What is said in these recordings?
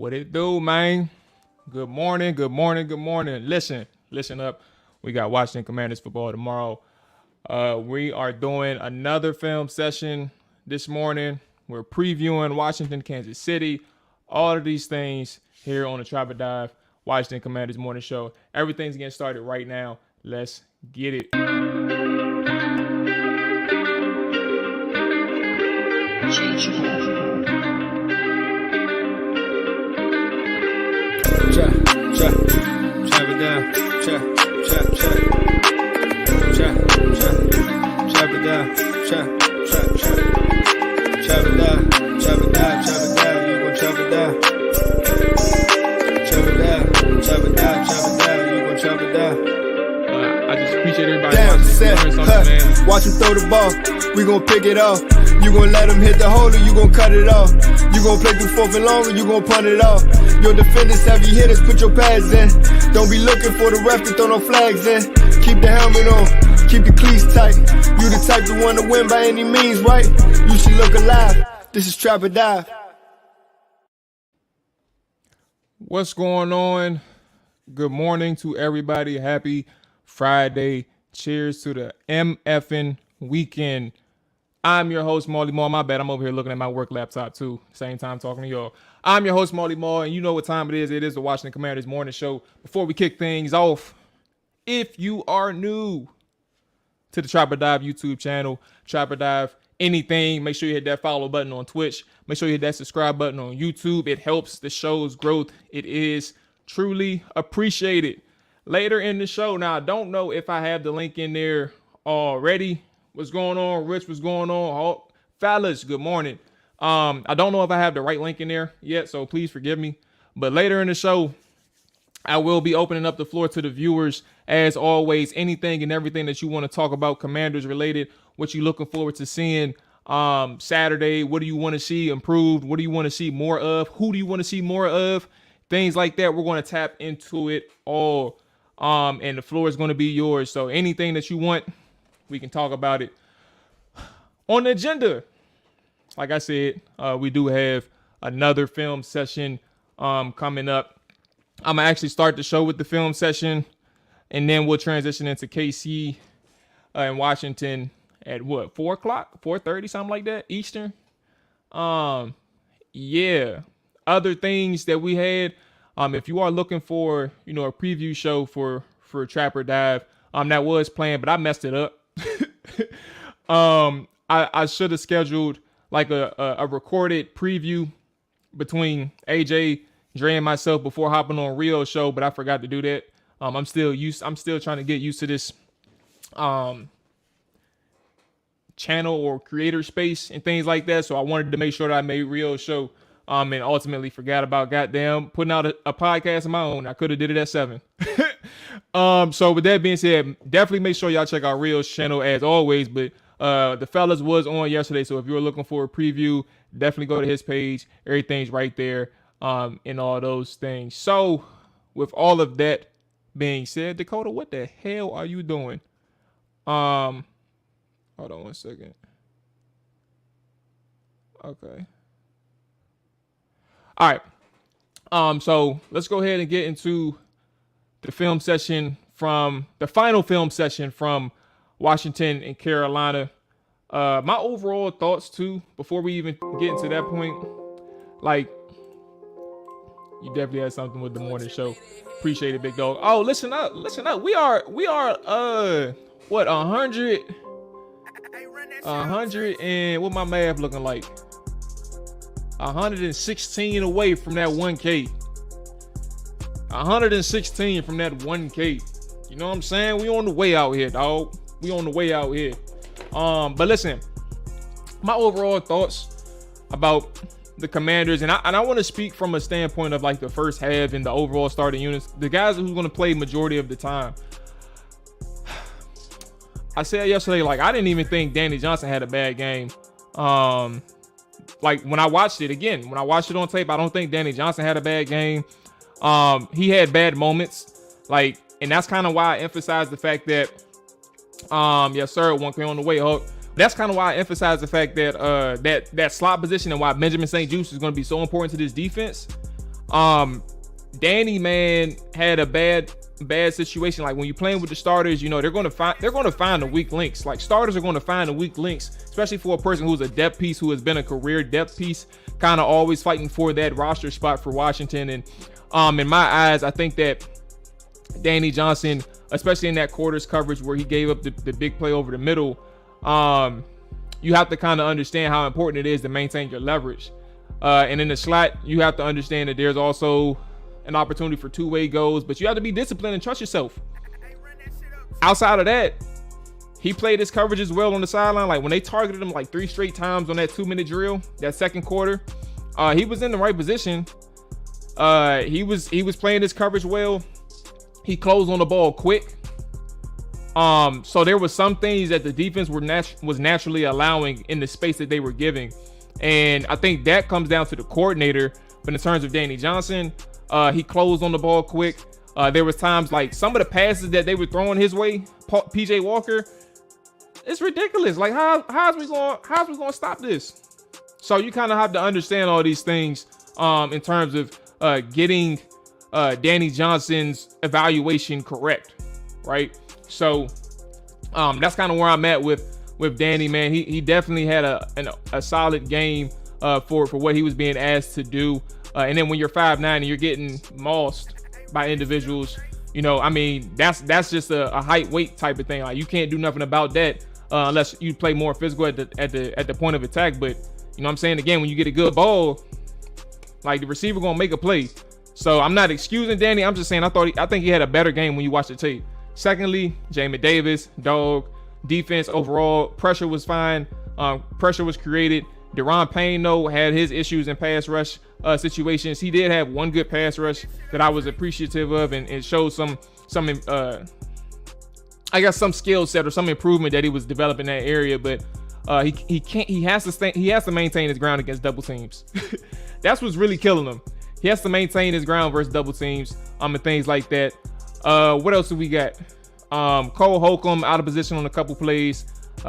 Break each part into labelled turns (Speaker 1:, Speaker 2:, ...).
Speaker 1: What it do, man? Good morning. Listen up. We got Washington Commanders football tomorrow. We are doing another film session this morning. We're previewing Washington, Kansas City. All of these things here on the Trapper Dive, Washington Commanders morning show. Everything's getting started right now. Let's get it. I just appreciate everybody watching.
Speaker 2: Watch him throw the ball. We gon' pick it off. You gon' let him hit the hole or you gon' cut it off. You gon' play through fourth and long or you gon' punt it off. Your defenders, heavy hitters, put your pads in. Don't be looking for the ref to throw no flags in. Keep the helmet on, keep the cleats tight. You the type to want to win by any means, right? You should look alive. This is Trapper Dive.
Speaker 1: What's going on? Good morning to everybody. Happy Friday. Cheers to the MFing weekend. I'm your host, Marley Moore. My bad. I'm over here looking at my work laptop too. Same time talking to y'all. I'm your host, Marley Moore, and you know what time it is. It is the Washington Commanders morning show. Before we kick things off, if you are new to the Trapper Dive YouTube channel, Trapper Dive anything, make sure you hit that follow button on Twitch. Make sure you hit that subscribe button on YouTube. It helps the show's growth. It is truly appreciated. Later in the show, now I don't know if I have the link in there already. What's going on, Rich? What's going on, fellas? Good morning. I don't know if I have the right link in there yet, so please forgive me. But later in the show, I will be opening up the floor to the viewers. As always, anything and everything that you want to talk about Commanders related, what you looking forward to seeing Saturday, what do you want to see improved, what do you want to see more of, who do you want to see more of, things like that. We're going to tap into it all, and the floor is going to be yours. So anything that you want, we can talk about it. On the agenda, like I said, we do have another film session coming up. I'm going to actually start the show with the film session, and then we'll transition into KC in Washington at what, 4 o'clock, 4:30, something like that, Eastern. Yeah. Other things that we had, if you are looking for, a preview show for Trapper Dive, that was planned, but I messed it up. I should have scheduled like a recorded preview between AJ, Dre, and myself before hopping on Rio's show, but I forgot to do that. I'm still trying to get used to this channel or creator space and things like that. So I wanted to make sure that I made Rio's show, and ultimately forgot about goddamn putting out a podcast of my own. I could have did it at 7. So with that being said, definitely make sure y'all check out Rio's channel as always. But the fellas was on yesterday, so if you're looking for a preview, definitely go to his page. Everything's right there, and all those things. So with all of that being said, Dakota, what the hell are you doing? Hold on 1 second. Okay. All right. So let's go ahead and get into the film session the final film session from Washington and Carolina. My overall thoughts too, before we even get into that point, like, you definitely had something with the morning show. Appreciate it, big dog. Oh, listen up. We are what, 100 and what my math looking like? 116 away from that 1K. 116 from that 1K. You know what I'm saying? We on the way out here, dog. We on the way out here. But listen, my overall thoughts about the Commanders, and I want to speak from a standpoint of like the first half and the overall starting units, the guys who's going to play majority of the time. I said yesterday, like, I didn't even think Danny Johnson had a bad game. Like, when I watched it on tape, I don't think Danny Johnson had a bad game. He had bad moments, like, and that's kind of why I emphasize the fact that, yes sir, 1K on the way, Hulk. That's kind of why I emphasize the fact that that slot position and why Benjamin St. Juste is going to be so important to this defense. Danny, man, had a bad situation. Like when you're playing with the starters, you know, they're going to find the weak links. Like starters are going to find the weak links, especially for a person who's a depth piece, who has been a career depth piece, kind of always fighting for that roster spot for Washington. And in my eyes, I think that Danny Johnson, especially in that quarters coverage where he gave up the big play over the middle, you have to kind of understand how important it is to maintain your leverage. And in the slot, you have to understand that there's also an opportunity for two-way goals, but you have to be disciplined and trust yourself. Outside of that, he played his coverage as well on the sideline. Like when they targeted him like 3 straight times on that 2-minute drill, that second quarter, he was in the right position. He was playing his coverage well. He closed on the ball quick. So there was some things that the defense was naturally allowing in the space that they were giving. And I think that comes down to the coordinator. But in terms of Danny Johnson, he closed on the ball quick. There was times like some of the passes that they were throwing his way, PJ Walker, it's ridiculous. Like how's we going to stop this? So you kind of have to understand all these things in terms of getting Danny Johnson's evaluation correct, right? So that's kind of where I'm at with Danny, man. He definitely had a solid game for what he was being asked to do. And then when you're 5'9" and you're getting mossed by individuals, you know, I mean, that's just a height weight type of thing. Like you can't do nothing about that unless you play more physical at the point of attack. But you know what I'm saying? Again, when you get a good ball, like the receiver gonna make a play. So I'm not excusing Danny. I'm just saying I think he had a better game when you watch the tape. Secondly, Jamin Davis, dog. Defense overall, pressure was fine. Pressure was created. Deron Payne, though, had his issues in pass rush situations. He did have one good pass rush that I was appreciative of, and it showed some I guess some skill set or some improvement that he was developing in that area. But he has to maintain his ground against double teams. That's what's really killing him. He has to maintain his ground versus double teams and things like that. What else do we got? Cole Holcomb out of position on a couple plays.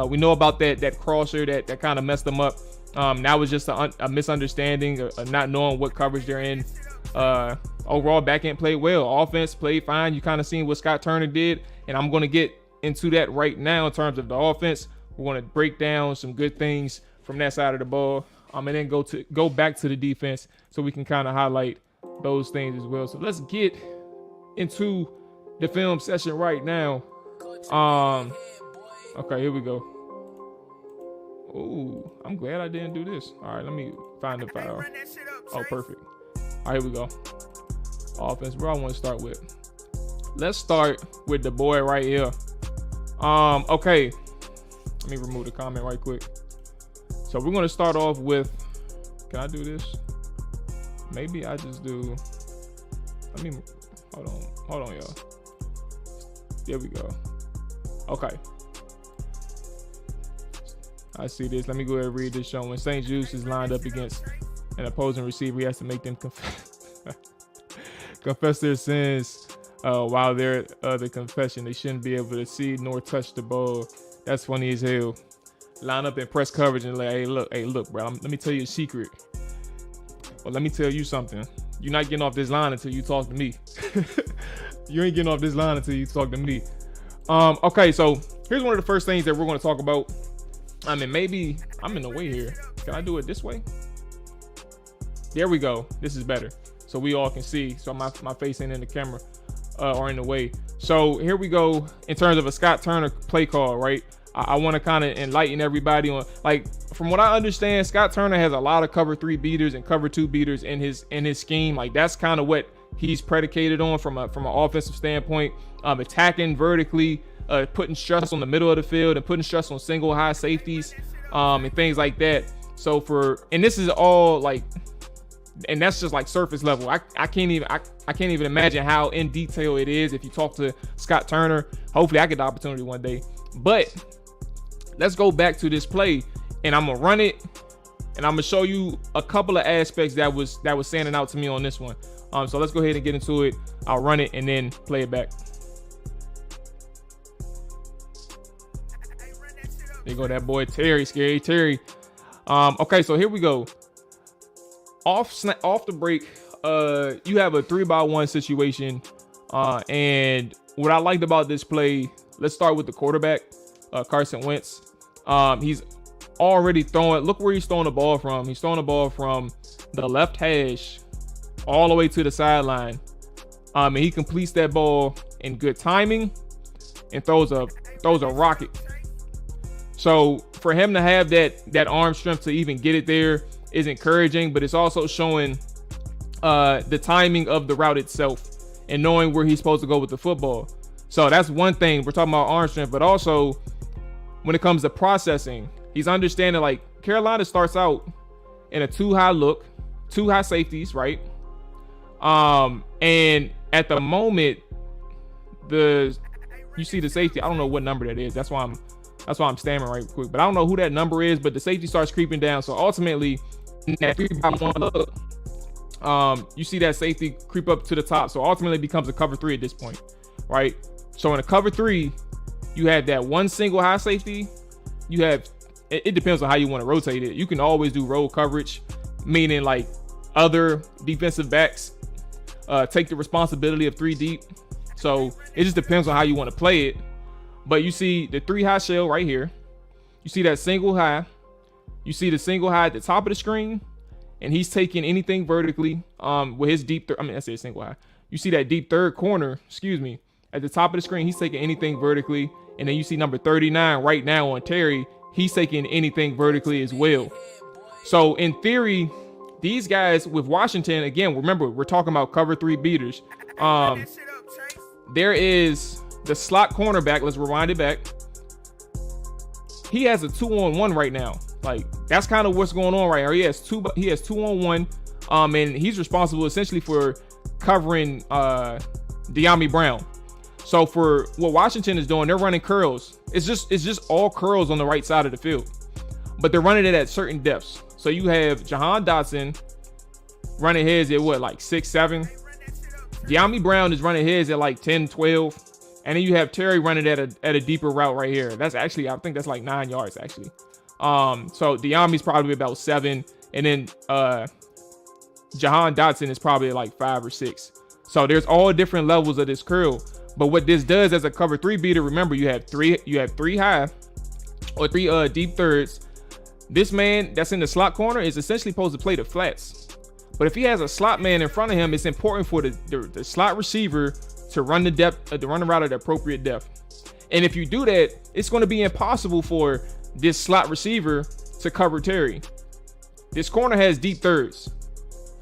Speaker 1: We know about that crosser that kind of messed him up. That was just a misunderstanding, not knowing what coverage they're in. Overall, back end played well. Offense played fine. You kind of seen what Scott Turner did, and I'm going to get into that right now in terms of the offense. We're going to break down some good things from that side of the ball, and then go back to the defense so we can kind of highlight those things as well. So let's get into the film session right now. Okay, here we go. Ooh, I'm glad I didn't do this. All right, let me find the file. Oh, perfect. All right, here we go. Offense, where I want to start with. Let's start with the boy right here. Okay. Let me remove the comment right quick. So we're going to start off with, can I do this? Maybe I just do, hold on, y'all. There we go. Okay. I see this. Let me go ahead and read this show. When St. Jude's is lined up against an opposing receiver, he has to make them confess their sins while they're the confession. They shouldn't be able to see nor touch the ball. That's funny as hell. Line up in press coverage and like, hey, look, bro. Let me tell you a secret. Well, let me tell you something. You're not getting off this line until you talk to me. You ain't getting off this line until you talk to me. Okay, so here's one of the first things that we're going to talk about. I mean, maybe I'm in the way here. Can I do it this way? There we go. This is better. So we all can see. So my face ain't in the camera or in the way. So here we go in terms of a Scott Turner play call, right? I want to kind of enlighten everybody on, like, from what I understand, Scott Turner has a lot of cover 3 beaters and cover 2 beaters in his scheme. Like that's kind of what he's predicated on from an offensive standpoint, attacking vertically, putting stress on the middle of the field and putting stress on single high safeties and things like that. So and this is all like, and that's just like surface level. I can't even imagine how in detail it is if you talk to Scott Turner. Hopefully I get the opportunity one day. But let's go back to this play, and I'm gonna run it, and I'm gonna show you a couple of aspects that was standing out to me on this one. So let's go ahead and get into it. I'll run it and then play it back. There you go, that boy Terry, scary Terry. Okay, so here we go. Off the break, you have a 3-by-1 situation. And what I liked about this play, let's start with the quarterback, Carson Wentz. He's already throwing, look where he's throwing the ball from. He's throwing the ball from the left hash all the way to the sideline. And he completes that ball in good timing and throws a rocket. So for him to have that arm strength to even get it there is encouraging, but it's also showing the timing of the route itself and knowing where he's supposed to go with the football. So that's one thing. We're talking about arm strength, but also when it comes to processing, he's understanding, like, Carolina starts out in a 2-high look, 2 high safeties, right? And at the moment, you see the safety. I don't know what number that is. That's why I'm stammering right quick. But I don't know who that number is. But the safety starts creeping down. So ultimately, in that 3-by-1 look, you see that safety creep up to the top. So ultimately, it becomes a cover 3 at this point, right? So in a cover 3, you have that one single high safety. You have, it depends on how you want to rotate it. You can always do roll coverage, meaning like other defensive backs take the responsibility of 3 deep. So it just depends on how you want to play it. But you see the 3-high shell right here. You see that single high. You see the single high at the top of the screen, and he's taking anything vertically with his deep I say single high. You see that deep third corner, at the top of the screen, he's taking anything vertically. And then you see number 39 right now on Terry. He's taking anything vertically as well. So in theory, these guys with Washington, again, remember, we're talking about cover 3 beaters. There is the slot cornerback. Let's rewind it back. He has a 2-on-1 right now. Like, that's kind of what's going on right here. He has 2-on-1. And he's responsible essentially for covering De'Ami Brown. So for what Washington is doing, they're running curls. It's just all curls on the right side of the field, but they're running it at certain depths. So you have Jahan Dawson running his at what, like 6'7". De'Ami Brown is running his at like 10, 12. And then you have Terry running at a deeper route right here. That's actually, I think that's like 9 yards actually. So De'Ami's probably about 7. And then Jahan Dawson is probably like 5 or 6. So there's all different levels of this curl. But what this does as a cover 3 beater, remember, you have three high or 3 deep thirds. This man that's in the slot corner is essentially supposed to play the flats. But if he has a slot man in front of him, it's important for the slot receiver to run the route at the appropriate depth. And if you do that, it's going to be impossible for this slot receiver to cover Terry. This corner has deep thirds.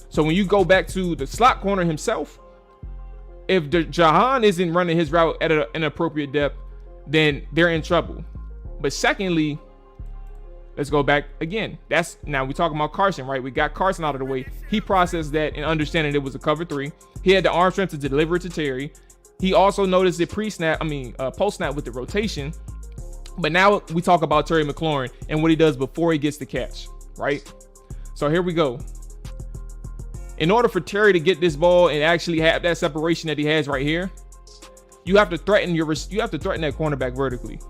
Speaker 1: So when you go back to the slot corner himself, if the Jahan isn't running his route at an appropriate depth, then they're in trouble. But secondly, let's go back again. Now we're talking about Carson, right? We got Carson out of the way. He processed that and understanding it was a cover 3. He had the arm strength to deliver it to Terry. He also noticed it post snap with the rotation. But now we talk about Terry McLaurin and what he does before he gets the catch, right? So here we go. In order for Terry to get this ball and actually have that separation that he has right here, you have to threaten that cornerback vertically.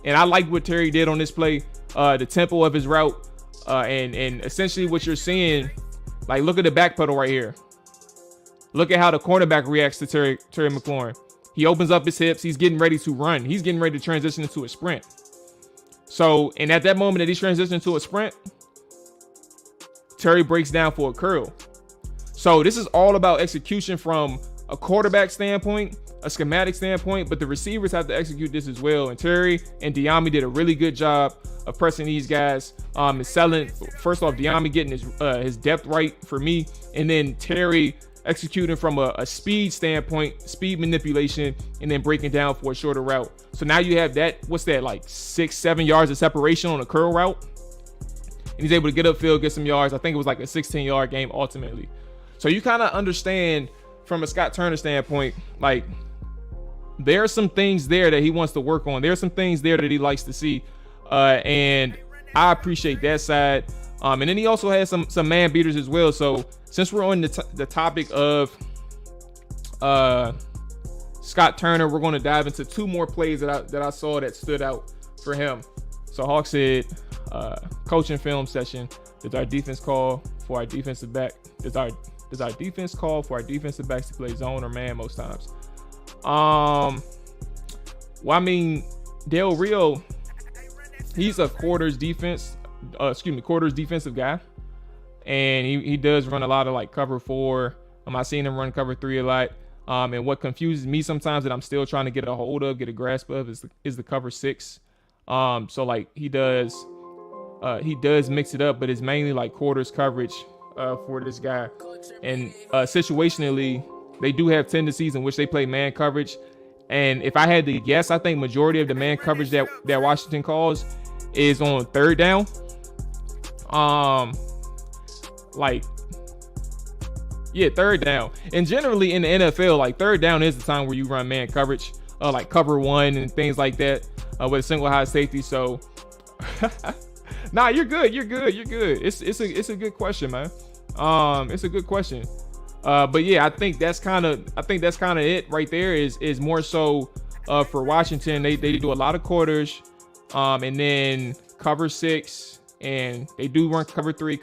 Speaker 1: And I like what Terry did on this play, the tempo of his route, and essentially what you're seeing. Like, look at the back pedal right here. Look at how the cornerback reacts to Terry McLaurin. He opens up his hips. He's getting ready to run. He's getting ready to transition into a sprint. So, and at that moment that he's transitioning to a sprint, Terry breaks down for a curl. So this is all about execution from a quarterback standpoint, a schematic standpoint, but the receivers have to execute this as well. And Terry and De'Ami did a really good job of pressing these guys and selling. First off, De'Ami getting his depth right for me, and then Terry executing from a speed standpoint, speed manipulation, and then breaking down for a shorter route. So now you have that, what's that, like 6-7 yards of separation on a curl route, and he's able to get upfield, get some yards. I think it was like a 16-yard game ultimately. So you kind of understand from a Scott Turner standpoint, like, there are some things there that he wants to work on. There are some things there that he likes to see. And I appreciate that side. And then he also has some man beaters as well. So since we're on the topic of Scott Turner, we're going to dive into 2 more plays that I saw that stood out for him. So Hawk said, coaching film session. Does our defense call for our defensive back? Does our Does our defense call for our defensive backs to play zone or man most times? Well, I mean, Del Rio, he's a quarters defensive guy, and he does run a lot of like cover 4. I've seen him run cover 3 a lot. And what confuses me sometimes that I'm still trying to get a hold of, get a grasp of, is the cover 6. So like he does mix it up, but it's mainly like quarters coverage for this guy. And situationally, they do have tendencies in which they play man coverage. And if I had to guess, I think majority of the man coverage that Washington calls is on third down. Third down. And generally in the NFL, like third down is the time where you run man coverage, like cover 1 and things like that, with a single high safety. So nah, you're good. It's a good question, man. It's a good question. But yeah, I think that's kind of it right there. Is more so for Washington. They do a lot of quarters, and then cover 6, and they do run cover 3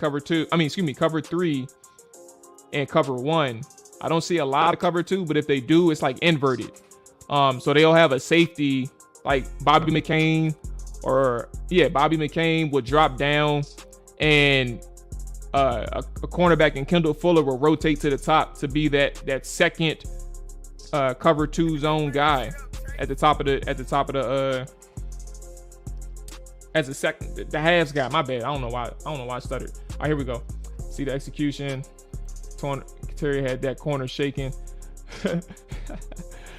Speaker 1: and cover 1. I don't see a lot of cover 2, but if they do, it's like inverted. So they'll have a safety like Bobby McCain would drop down, and a cornerback and Kendall Fuller will rotate to the top to be that second cover 2 zone guy at the halves guy. My bad. I don't know why I stuttered. All right, here we go. See the execution. Terry had that corner shaking.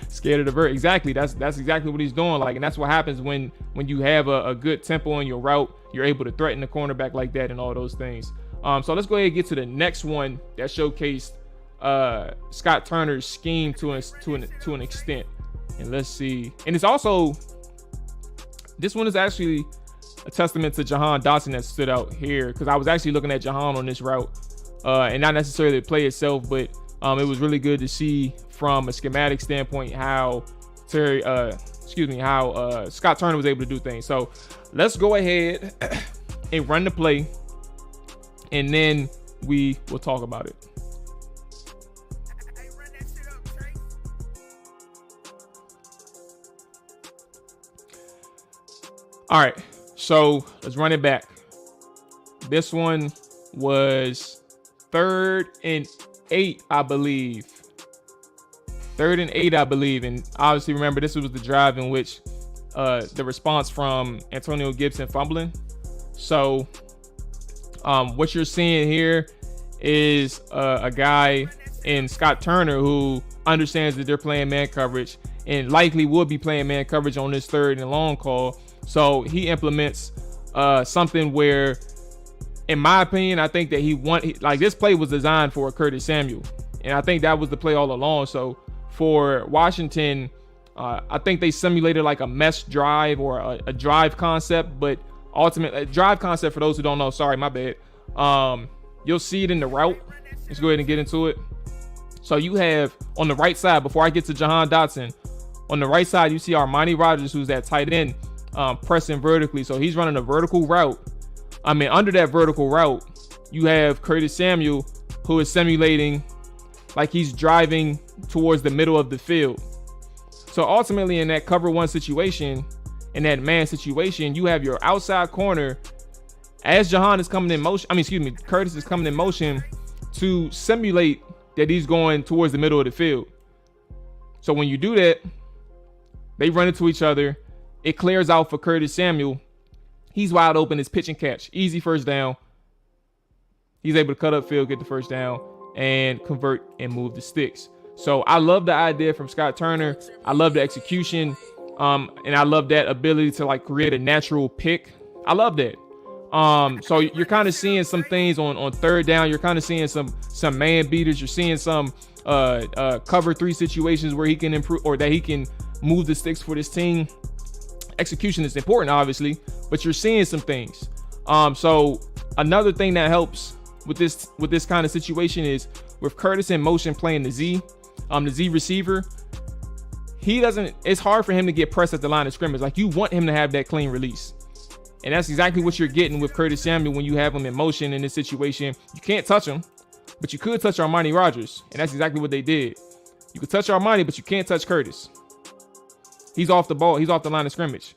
Speaker 1: Scared of the vert. Exactly. That's exactly what he's doing. Like, and that's what happens when you have a good tempo in your route. You're able to threaten the cornerback like that and all those things. So let's go ahead and get to the next one that showcased Scott Turner's scheme to an extent. And let's see. And it's also, this one is actually a testament to Jahan Dawson that stood out here, because I was actually looking at Jahan on this route, and not necessarily the play itself, but it was really good to see from a schematic standpoint how Scott Turner was able to do things. So let's go ahead and run the play, and then we will talk about it. All right, so let's run it back. This one was 3rd and 8, I believe. 3rd and 8, I believe. And obviously, remember, this was the drive in which the response from Antonio Gibson fumbling. So what you're seeing here is a guy in Scott Turner who understands that they're playing man coverage and likely will be playing man coverage on this 3rd and long call. So he implements something where, in my opinion, I think that this play was designed for Curtis Samuel. And I think that was the play all along. So for Washington, I think they simulated like a mesh drive or a drive concept, but ultimately a drive concept, for those who don't know, sorry, my bad. You'll see it in the route. Let's go ahead and get into it. So you have on the right side, before I get to Jahan Dawson, on the right side, you see Armani Rogers, who's that tight end, pressing vertically. So he's running a vertical route. Under that vertical route, you have Curtis Samuel, who is simulating like he's driving towards the middle of the field. So ultimately, in that cover 1 situation, in that man situation, you have your outside corner as Jahan is coming in motion. Curtis is coming in motion to simulate that he's going towards the middle of the field. So when you do that, they run into each other. It clears out for Curtis Samuel. He's wide open. It's pitch and catch. Easy first down. He's able to cut up field, get the first down, and convert and move the sticks. So I love the idea from Scott Turner. I love the execution. And I love that ability to like create a natural pick. I love that. So you're kind of seeing some things on 3rd down. You're kind of seeing some man beaters. You're seeing some cover 3 situations where he can improve, or that he can move the sticks for this team. Execution is important, obviously, but you're seeing some things. So another thing that helps with this kind of situation is with Curtis in motion playing the Z receiver. It's hard for him to get pressed at the line of scrimmage. Like, you want him to have that clean release. And that's exactly what you're getting with Curtis Samuel when you have him in motion in this situation. You can't touch him, but you could touch Armani Rogers, and that's exactly what they did. You could touch Armani, but you can't touch Curtis. He's off the ball. He's off the line of scrimmage.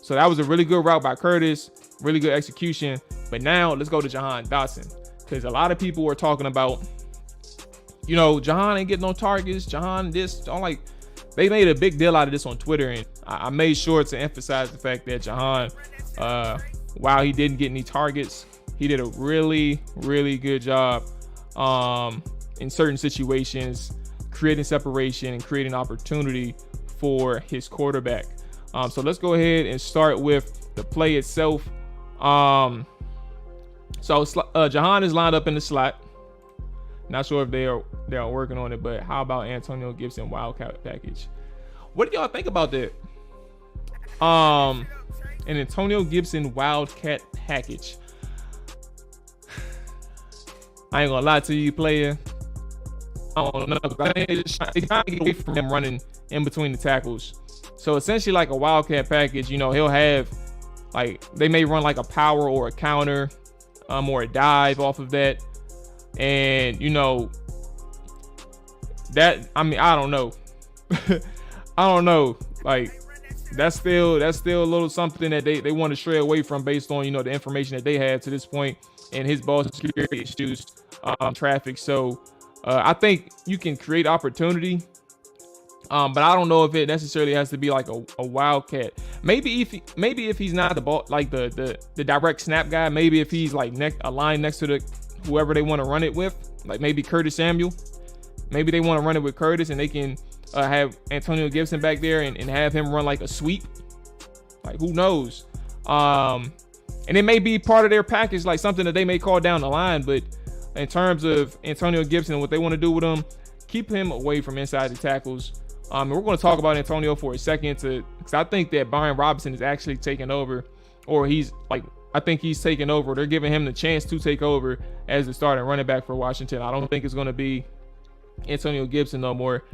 Speaker 1: So that was a really good route by Curtis, really good execution. But now let's go to Jahan Dawson, because a lot of people were talking about, Jahan ain't getting no targets. Jahan this, they made a big deal out of this on Twitter, and I made sure to emphasize the fact that Jahan, while he didn't get any targets, he did a really, really good job in certain situations, creating separation and creating opportunity for his quarterback. So let's go ahead and start with the play itself. So Jahan is lined up in the slot. Not sure if they are working on it, but how about Antonio Gibson wildcat package? What do y'all think about that? An Antonio Gibson wildcat package. I ain't gonna lie to you, player. I don't know. I think they trying to get away from him running in between the tackles. So essentially, like a wildcat package, he'll have, they may run like a power or a counter, or a dive off of that. And that, I don't know. I don't know. That's still a little something that they want to stray away from based on, the information that they have to this point and his ball security issues, traffic. So I think you can create opportunity. But I don't know if it necessarily has to be like a wildcat. Maybe if he's not the ball, like the direct snap guy, maybe if he's like a line next to whoever they want to run it with, like maybe Curtis Samuel. Maybe they want to run it with Curtis and they can have Antonio Gibson back there and have him run like a sweep. Like, who knows? And it may be part of their package, like something that they may call down the line. But in terms of Antonio Gibson and what they want to do with him, keep him away from inside the tackles. And we're going to talk about Antonio for a second because I think that Brian Robinson is actually taking over, or I think he's taking over. They're giving him the chance to take over as the starting running back for Washington. I don't think it's going to be Antonio Gibson no more,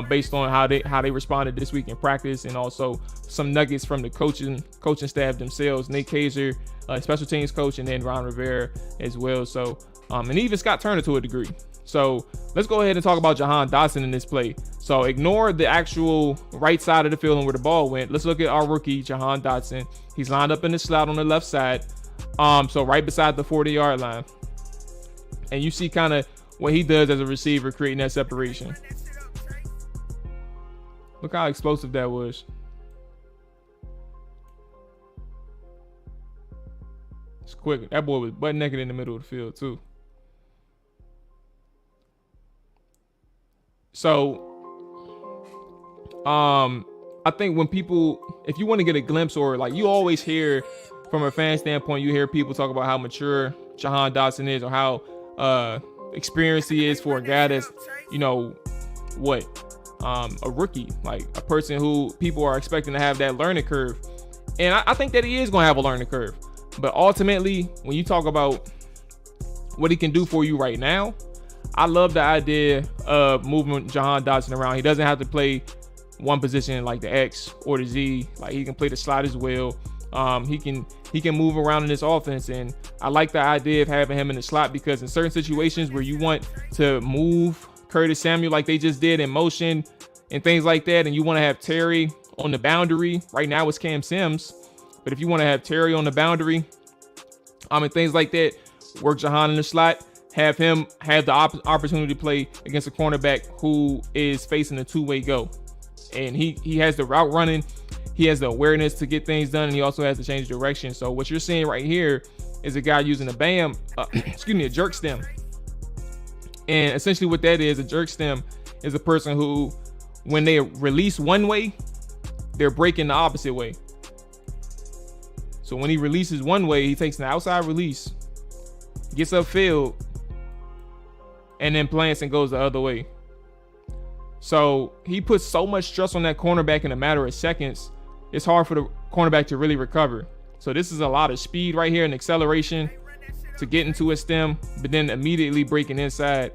Speaker 1: based on how they responded this week in practice, and also some nuggets from the coaching staff themselves, Nate Kaiser, special teams coach, and then Ron Rivera as well. So, and even Scott Turner to a degree. So let's go ahead and talk about Jahan Dawson in this play. So ignore the actual right side of the field and where the ball went. Let's look at our rookie, Jahan Dawson. He's lined up in the slot on the left side. So right beside the 40-yard line. And you see kind of what he does as a receiver, creating that separation. Look how explosive that was. It's quick. That boy was butt naked in the middle of the field too. So, I think if you want to get a glimpse, or like you always hear from a fan standpoint, you hear people talk about how mature Jahan Dawson is, or how experienced he is for a guy that's, a rookie, like a person who people are expecting to have that learning curve. And I think that he is going to have a learning curve. But ultimately, when you talk about what he can do for you right now, I love the idea of moving Jahan Dawson around. He doesn't have to play one position like the X or the Z. Like, he can play the slot as well. He can move around in this offense, and I like the idea of having him in the slot, because in certain situations where you want to move Curtis Samuel like they just did in motion and things like that, and you want to have Terry on the boundary. Right now it's Cam Sims, but if you want to have Terry on the boundary, and things like that, work Jahan in the slot. Have him have the opportunity to play against a cornerback who is facing a two-way go. And he has the route running. He has the awareness to get things done, and he also has to change direction. So what you're seeing right here is a guy using a jerk stem. And essentially what that is, a jerk stem is a person who, when they release one way, they're breaking the opposite way. So when he releases one way, he takes an outside release, gets upfield, and then plants and goes the other way. So he puts so much stress on that cornerback in a matter of seconds, it's hard for the cornerback to really recover. So this is a lot of speed right here and acceleration to get into a stem, but then immediately breaking inside.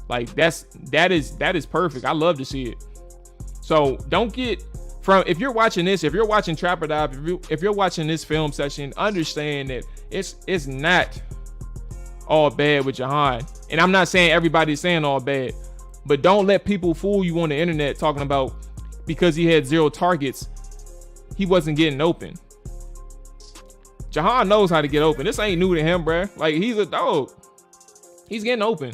Speaker 1: Like that is perfect. I love to see it. So don't get from, if you're watching this, if you're watching Trap or Dive, if you're watching this film session, understand that it's not all bad with Jahan. And I'm not saying everybody's saying all bad, but don't let people fool you on the internet talking about because he had 0 targets, he wasn't getting open. Jahan knows how to get open. This ain't new to him, bruh. Like, he's a dog. He's getting open.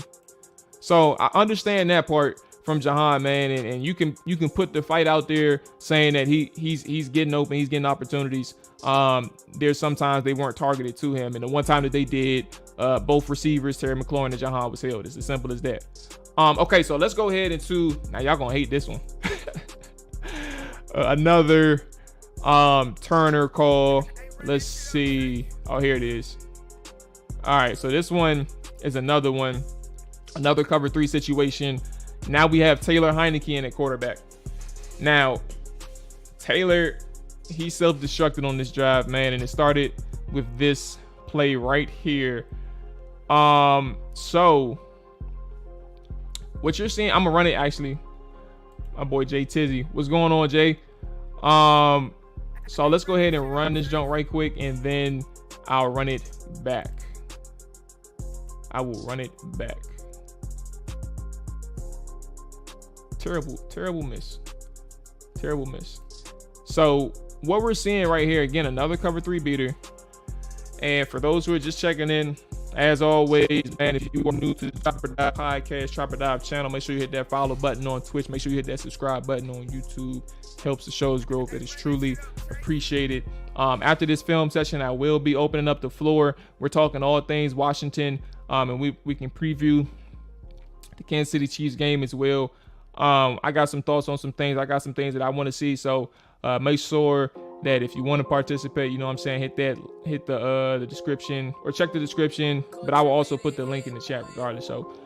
Speaker 1: So I understand that part from Jahan, man. And you can put the fight out there saying that he's getting open, he's getting opportunities. There's sometimes they weren't targeted to him. And the one time that they did, both receivers, Terry McLaurin and Jahan, was held. It's as simple as that. Okay, so let's go ahead into, now y'all gonna hate this one. Another Turner call. Let's see. Oh, here it is. All right, so this one is another one. Another cover 3 situation. Now we have Taylor Heineke in at quarterback. Now, Taylor, he self-destructed on this drive, man, and it started with this play right here. So what you're seeing, I'm gonna run it actually. My boy Jay Tizzy. What's going on, Jay? So let's go ahead and run this jump right quick, and then I'll run it back. I will run it back. Terrible miss. Terrible miss. So what we're seeing right here, again, another cover 3 beater. And for those who are just checking in, as always, man, if you are new to the Chopper Dive podcast, Chopper Dive channel, make sure you hit that follow button on Twitch. Make sure you hit that subscribe button on YouTube. Helps the show's growth. It is truly appreciated. After this film session, I will be opening up the floor. We're talking all things Washington, and we can preview the Kansas City Chiefs game as well. I got some thoughts on some things. I got some things that I want to see. So make sure that if you want to participate, you know what I'm saying, hit the description or check the description. But I will also put the link in the chat regardless. So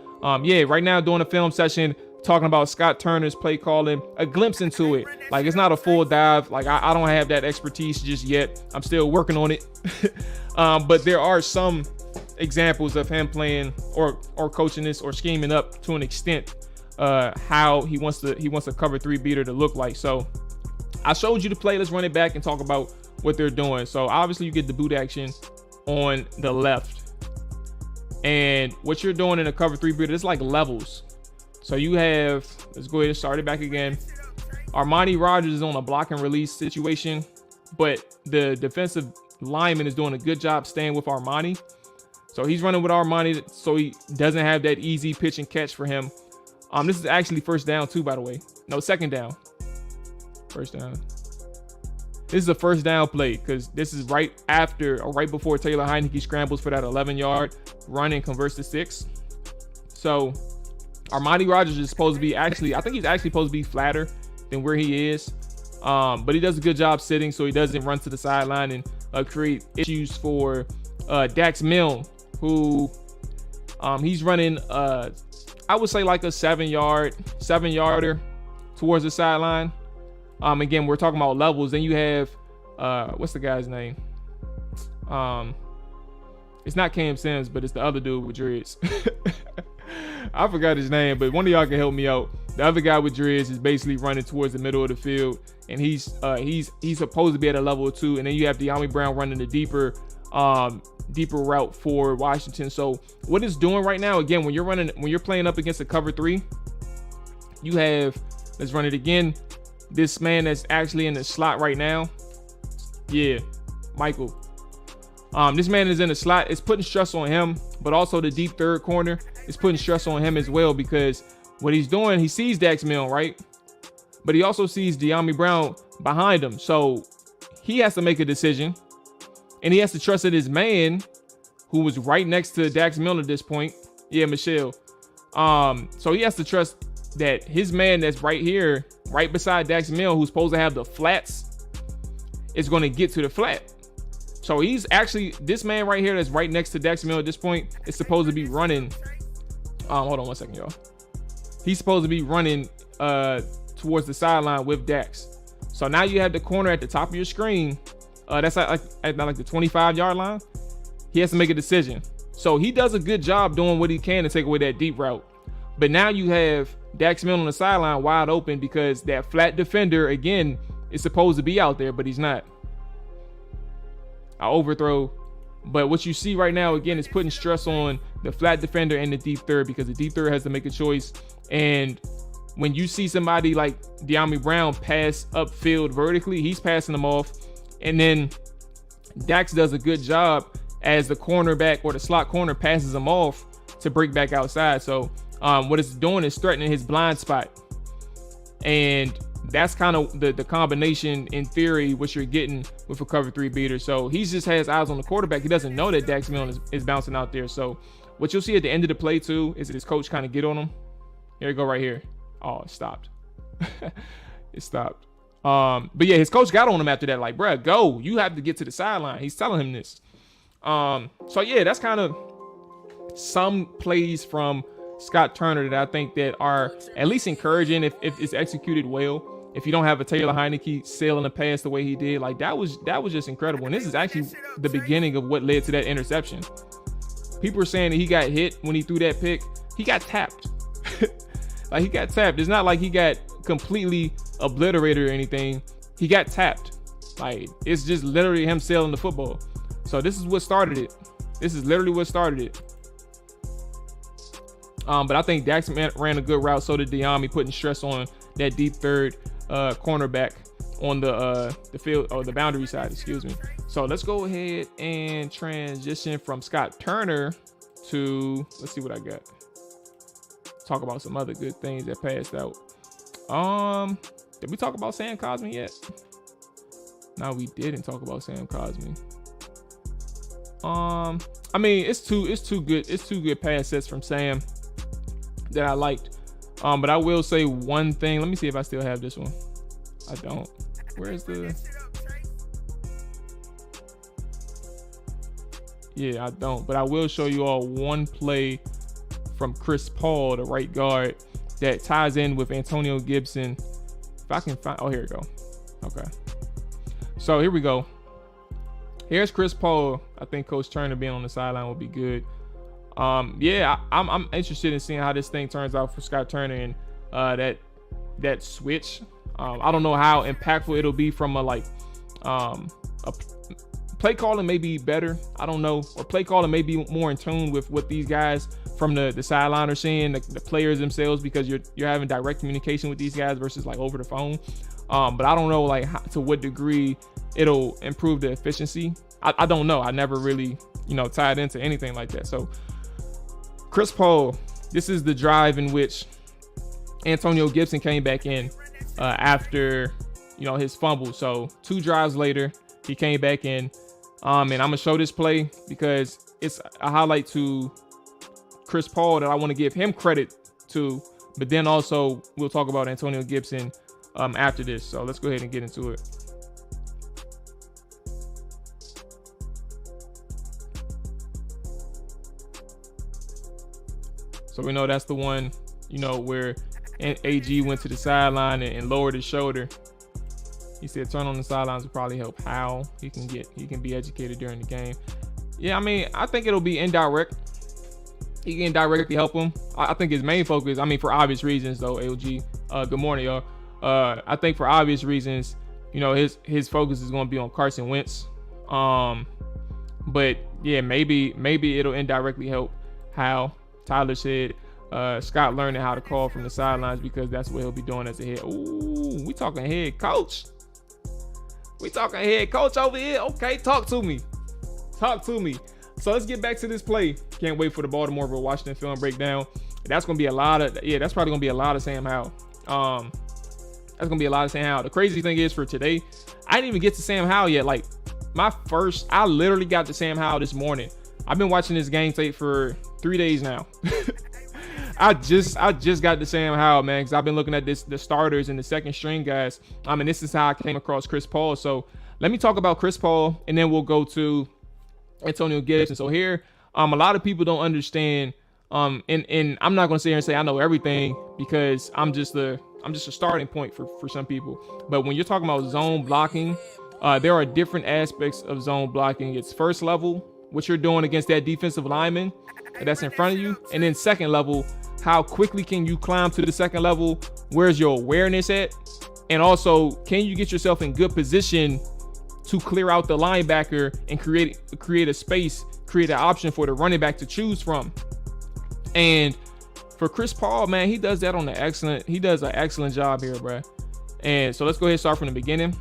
Speaker 1: yeah, right now doing a film session, talking about Scott Turner's play calling, a glimpse into it. Like, it's not a full dive. Like, I don't have that expertise just yet. I'm still working on it. But there are some examples of him playing or coaching this or scheming up to an extent how he wants a cover 3 beater to look like. So I showed you the play. Let's run it back and talk about what they're doing. So obviously you get the boot action on the left, and what you're doing in a cover 3 beater, it's like levels. So you have, let's go ahead and start it back again. Armani Rogers is on a block and release situation, but the defensive lineman is doing a good job staying with Armani. So he's running with Armani, so he doesn't have that easy pitch and catch for him. This is actually first down too, by the way. No, second down. First down. This is a first down play because this is right after or right before Taylor Heineke scrambles for that 11-yard run and converts to 6. So Armani Rogers is supposed to be I think he's actually supposed to be flatter than where he is. But he does a good job sitting, so he doesn't run to the sideline and create issues for Dax Milne, who he's running I would say like a 7-yarder towards the sideline. Again, we're talking about levels. Then you have what's the guy's name? It's not Cam Sims, but it's the other dude with dreads. I forgot his name, but one of y'all can help me out. The other guy with dreads is basically running towards the middle of the field, and he's supposed to be at a level 2. And then you have De'Ami Brown running the deeper route for Washington. So what it's doing right now, again, when you're playing up against a cover 3, you have, let's run it again, this man that's actually in the slot right now. Yeah, Michael. This man is in the slot. It's putting stress on him, but also the deep third corner is putting stress on him as well, because what he's doing, he sees Dax Milne, right? But he also sees De'Ami Brown behind him. So he has to make a decision, and he has to trust that his man, who was right next to Dax Milne at this point, yeah, Michelle. So he has to trust that his man that's right here, right beside Dax Milne, who's supposed to have the flats, is going to get to the flat. So he's actually, this man right here that's right next to Dax Milne at this point is supposed to be running. Hold on one second, y'all. He's supposed to be running towards the sideline with Dax. So now you have the corner at the top of your screen. That's at the 25-yard line. He has to make a decision. So he does a good job doing what he can to take away that deep route. But now you have Dax Milne on the sideline wide open because that flat defender, again, is supposed to be out there, but he's not. I overthrow. But what you see right now, again, is putting stress on the flat defender and the deep third, because the deep third has to make a choice. And when you see somebody like De'Ami Brown pass upfield vertically, he's passing them off. And then Dax does a good job as the cornerback or the slot corner passes him off to break back outside. So what it's doing is threatening his blind spot. And that's kind of the combination in theory, what you're getting with a cover 3 beater. So he just has eyes on the quarterback. He doesn't know that Dax Milne is bouncing out there. So what you'll see at the end of the play too is that his coach kind of get on him. Here we go right here. Oh, it stopped. It stopped. But yeah, his coach got on him after that. Like, bruh, go. You have to get to the sideline. He's telling him this. So yeah, that's kind of some plays from Scott Turner that I think that are at least encouraging if it's executed well. If you don't have a Taylor Heineke sailing the pass the way he did, like that was just incredible. And this is actually the beginning of what led to that interception. People are saying that he got hit when he threw that pick. He got tapped. Like, he got tapped. It's not like he got completely obliterated or anything. He got tapped. Like, it's just literally him sailing the football. So this is what started it. This is literally what started it. But I think Dax ran a good route. So did De'Ami, putting stress on that deep third cornerback on the field, or the boundary side, excuse me. So let's go ahead and transition from Scott Turner to, let's see what I got. Talk about some other good things that passed out. Did we talk about Sam Cosmi yet? No, we didn't talk about Sam Cosmi. I mean, it's two good pass sets from Sam that I liked. But I will say one thing. Let me see if I still have this one. I don't. Where's the? Yeah, I don't. But I will show you all one play from Chris Paul, the right guard, that ties in with Antonio Gibson. If I can find, oh, here we go. Okay. So here we go. Here's Chris Paul. I think Coach Turner being on the sideline will be good. Yeah, I'm interested in seeing how this thing turns out for Scott Turner and that switch. I don't know how impactful it'll be from a play calling may be better. I don't know, or play calling may be more in tune with what these guys from the sideline are seeing, the players themselves, because you're having direct communication with these guys versus like over the phone. But I don't know like to what degree it'll improve the efficiency. I don't know. I never really tied into anything like that. So Chris Paul, this is the drive in which Antonio Gibson came back in after his fumble. So 2 drives later, he came back in. And I'm gonna show this play because it's a highlight to Chris Paul that I want to give him credit to, but then also we'll talk about Antonio Gibson after this. So let's go ahead and get into it. So we know that's the one, where AG went to the sideline and lowered his shoulder. He said turn on the sidelines will probably help Hal. He can be educated during the game. Yeah, I mean, I think it'll be indirect. He can indirectly help him. I think his main focus, for obvious reasons though, LG. Good morning, y'all. I think for obvious reasons, his focus is going to be on Carson Wentz. But yeah, maybe it'll indirectly help Hal. Tyler said Scott learning how to call from the sidelines because that's what he'll be doing as a head. Ooh, we talking head coach. We talking head coach over here. Okay, talk to me. So let's get back to this play. Can't wait for the Baltimore v. Washington film breakdown. That's gonna be a lot of that's probably gonna be a lot of Sam Howell. That's gonna be a lot of Sam Howell. The crazy thing is for today, I didn't even get to Sam Howell yet. Like I literally got to Sam Howell this morning. I've been watching this game tape for 3 days now. I just got to Sam Howell, man, because I've been looking at the starters and the second string guys. And this is how I came across Chris Paul. So let me talk about Chris Paul, and then we'll go to Antonio Gibson. So here, a lot of people don't understand. And I'm not gonna sit here and say I know everything because I'm just a starting point for some people. But when you're talking about zone blocking, there are different aspects of zone blocking. It's first level, what you're doing against that defensive lineman that's in front of you, and then second level, how quickly can you climb to the second level? Where's your awareness at? And also, can you get yourself in good position to clear out the linebacker and create a space, create an option for the running back to choose from. And for Chris Paul, man, he does that he does an excellent job here, bro. And so let's go ahead and start from the beginning.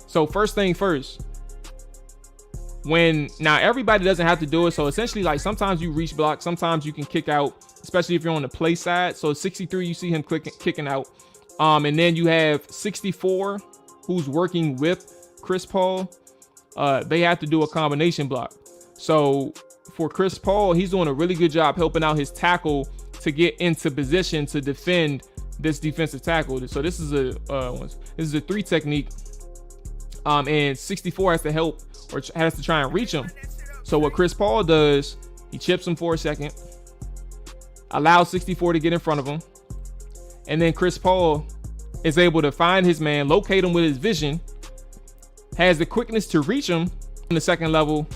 Speaker 1: So first thing first, now everybody doesn't have to do it. So essentially, like, sometimes you reach block, sometimes you can kick out, especially if you're on the play side. So 63, you see him kicking out. And then you have 64, who's working with Chris Paul. They have to do a combination block. So for Chris Paul, he's doing a really good job helping out his tackle to get into position to defend this defensive tackle. So this is a 3 technique. And 64 has to help, or has to try and reach him. So what Chris Paul does, he chips him for a second, allows 64 to get in front of him, and then Chris Paul is able to find his man, locate him with his vision, has the quickness to reach him in the second level,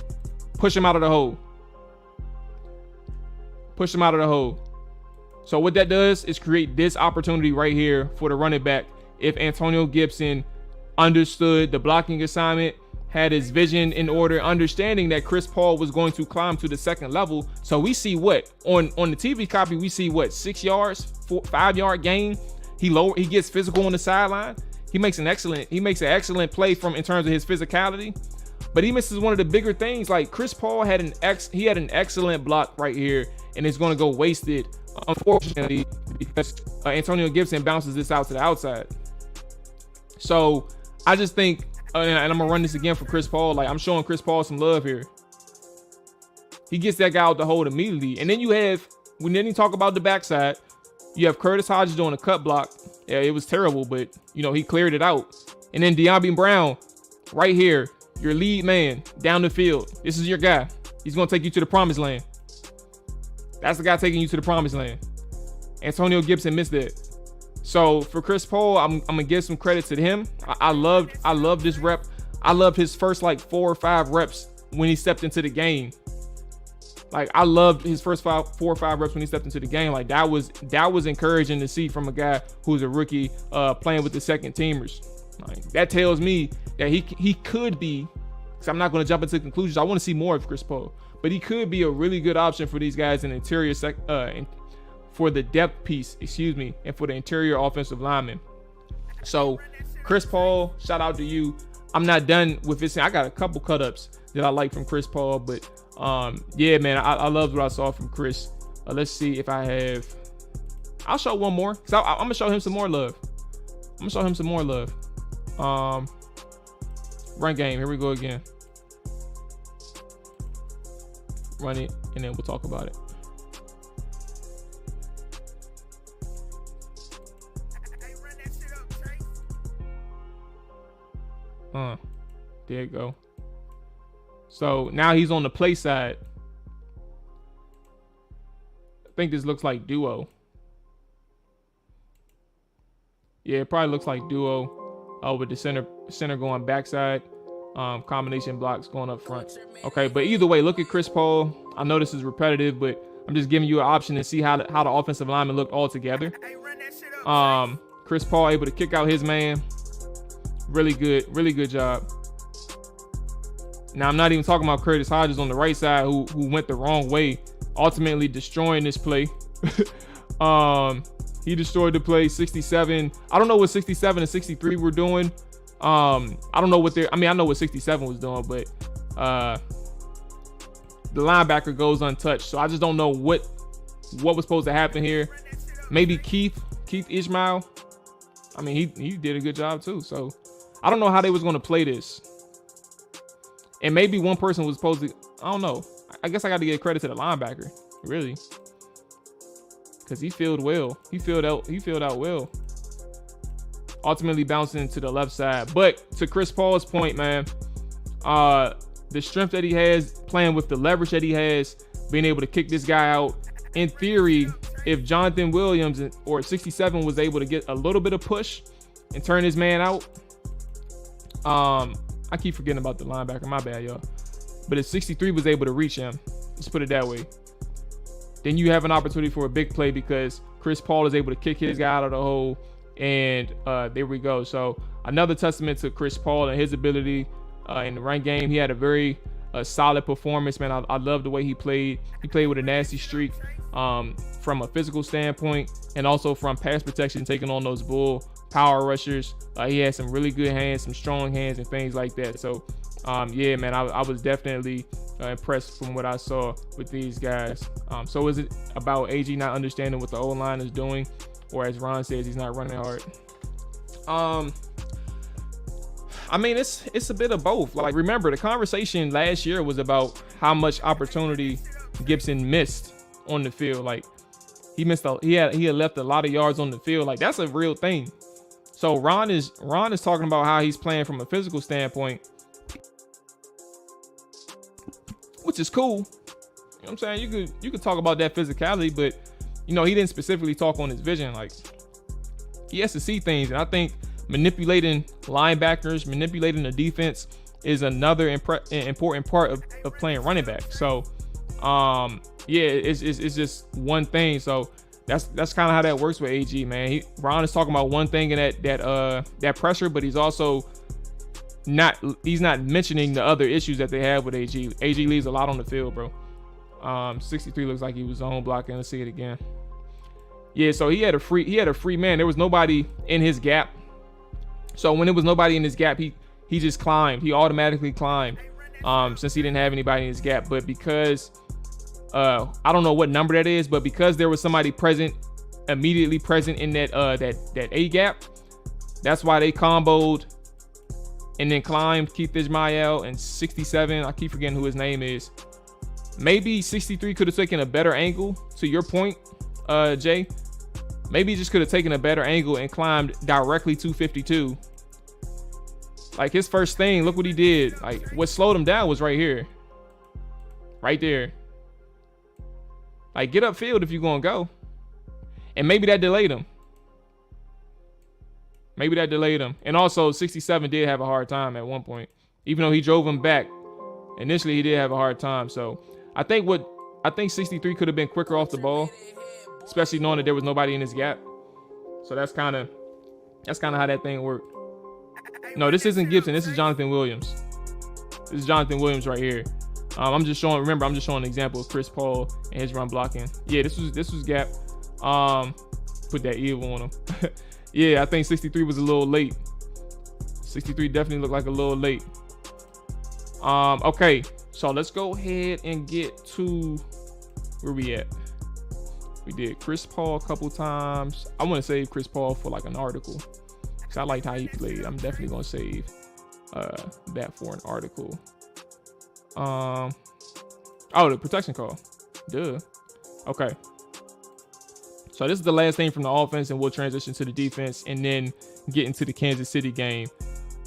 Speaker 1: push him out of the hole. Push him out of the hole. So what that does is create this opportunity right here for the running back. If Antonio Gibson understood the blocking assignment, had his vision in order, understanding that Chris Paul was going to climb to the second level. So we see what on the TV copy, we see what, 6 yards, 5 yard gain. He gets physical on the sideline. He makes an excellent play in terms of his physicality, but he misses one of the bigger things. Like, Chris Paul had an excellent block right here, and it's going to go wasted, unfortunately, because Antonio Gibson bounces this out to the outside. So I just think, and I'm gonna run this again for Chris Paul. Like, I'm showing Chris Paul some love here. He gets that guy out the hole immediately. And then we didn't talk about the backside. You have Curtis Hodges doing a cut block. Yeah, it was terrible, but he cleared it out. And then De'Ami Brown, right here, your lead man down the field. This is your guy. He's gonna take you to the promised land. That's the guy taking you to the promised land. Antonio Gibson missed that. So for Chris Paul, I'm gonna give some credit to him. I love this rep. I loved his first like 4 or 5 reps when he stepped into the game. Like, I loved his first 4 or 5 reps when he stepped into the game. Like, that was encouraging to see from a guy who's a rookie playing with the second teamers. Like, that tells me that he could be, because I'm not going to jump into conclusions. I want to see more of Chris Paul, but he could be a really good option for these guys in the interior for the depth piece, and for the interior offensive lineman. So Chris Paul, shout out to you. I'm not done with this. I got a couple cut-ups that I like from Chris Paul, but yeah, man, I loved what I saw from Chris. Let's see if I'll show one more, because I'm gonna show him some more love. Run game, here we go again. Run it, and then we'll talk about it. There you go. So now he's on the play side. I think this looks like duo. Yeah, it probably looks like duo with the center going backside. Combination blocks going up front. Okay, but either way, look at Chris Paul. I know this is repetitive, but I'm just giving you an option to see how the offensive lineman looked all together. Chris Paul able to kick out his man. Really good job. Now, I'm not even talking about Curtis Hodges on the right side who went the wrong way, ultimately destroying this play. He destroyed the play. 67. I don't know what 67 and 63 were doing. I don't know what I know what 67 was doing, but the linebacker goes untouched. So I just don't know what was supposed to happen here. Maybe Keith Ishmael. I mean, he did a good job too. So I don't know how they was going to play this. And maybe one person was supposed to, I don't know. I guess I got to give credit to the linebacker, really. Because he filled well. He filled out well. Ultimately bouncing to the left side. But to Chris Paul's point, man, the strength that he has, playing with the leverage that he has, being able to kick this guy out. In theory, if Jonathan Williams or 67 was able to get a little bit of push and turn his man out, I keep forgetting about the linebacker. My bad, y'all. But if 63 was able to reach him, let's put it that way, then you have an opportunity for a big play because Chris Paul is able to kick his guy out of the hole, And there we go. So another testament to Chris Paul and his ability in the run game. He had a very solid performance, man. I love the way he played. He played with a nasty streak from a physical standpoint, and also from pass protection, taking on those bull power rushers. He had some really good hands, some strong hands, and things like that. So yeah, man, I was definitely impressed from what I saw with these guys. So is it about AG not understanding what the O-line is doing, or as Ron says, he's not running hard? I mean, it's a bit of both. Like, remember, the conversation last year was about how much opportunity Gibson missed on the field. Like, he had left a lot of yards on the field. Like, that's a real thing. So Ron is talking about how he's playing from a physical standpoint, which is cool. You know what I'm saying? You could talk about that physicality, but he didn't specifically talk on his vision. Like, he has to see things, and I think manipulating linebackers, manipulating the defense is another important part of playing running back. So yeah, it's just one thing. So that's kind of how that works with AG, man. Ron is talking about one thing in that pressure, but he's also not mentioning the other issues that they have with AG. AG leaves a lot on the field, bro. 63 looks like he was zone blocking. Let's see it again. Yeah, so he had a free man. There was nobody in his gap. So when there was nobody in his gap, he just climbed. He automatically climbed since he didn't have anybody in his gap. But because I don't know what number that is, but because there was somebody immediately present in that A gap, that's why they comboed and then climbed Keith Ismail and 67. I keep forgetting who his name is. Maybe 63 could have taken a better angle, to your point, Jay. Maybe he just could have taken a better angle and climbed directly to 52. Like, his first thing, look what he did. Like, what slowed him down was right here. Right there. Like, get upfield if you're going to go. And maybe that delayed him. And also, 67 did have a hard time at one point. Even though he drove him back, initially he did have a hard time. So, I think 63 could have been quicker off the ball, especially knowing that there was nobody in his gap. So that's kind of how that thing worked. No, this isn't Gibson. This is Jonathan Williams. This is Jonathan Williams right here. I'm just showing an example of Chris Paul and his run blocking. Yeah, this was gap. Put that evil on him. Yeah, I think 63 was a little late. 63 definitely looked like a little late. Okay, so let's go ahead and get to where we at. We did Chris Paul a couple times. I want to save Chris Paul for like an article, because I liked how he played. I'm definitely going to save that for an article. Oh, the protection call. Duh. Okay. So this is the last thing from the offense, and we'll transition to the defense and then get into the Kansas City game.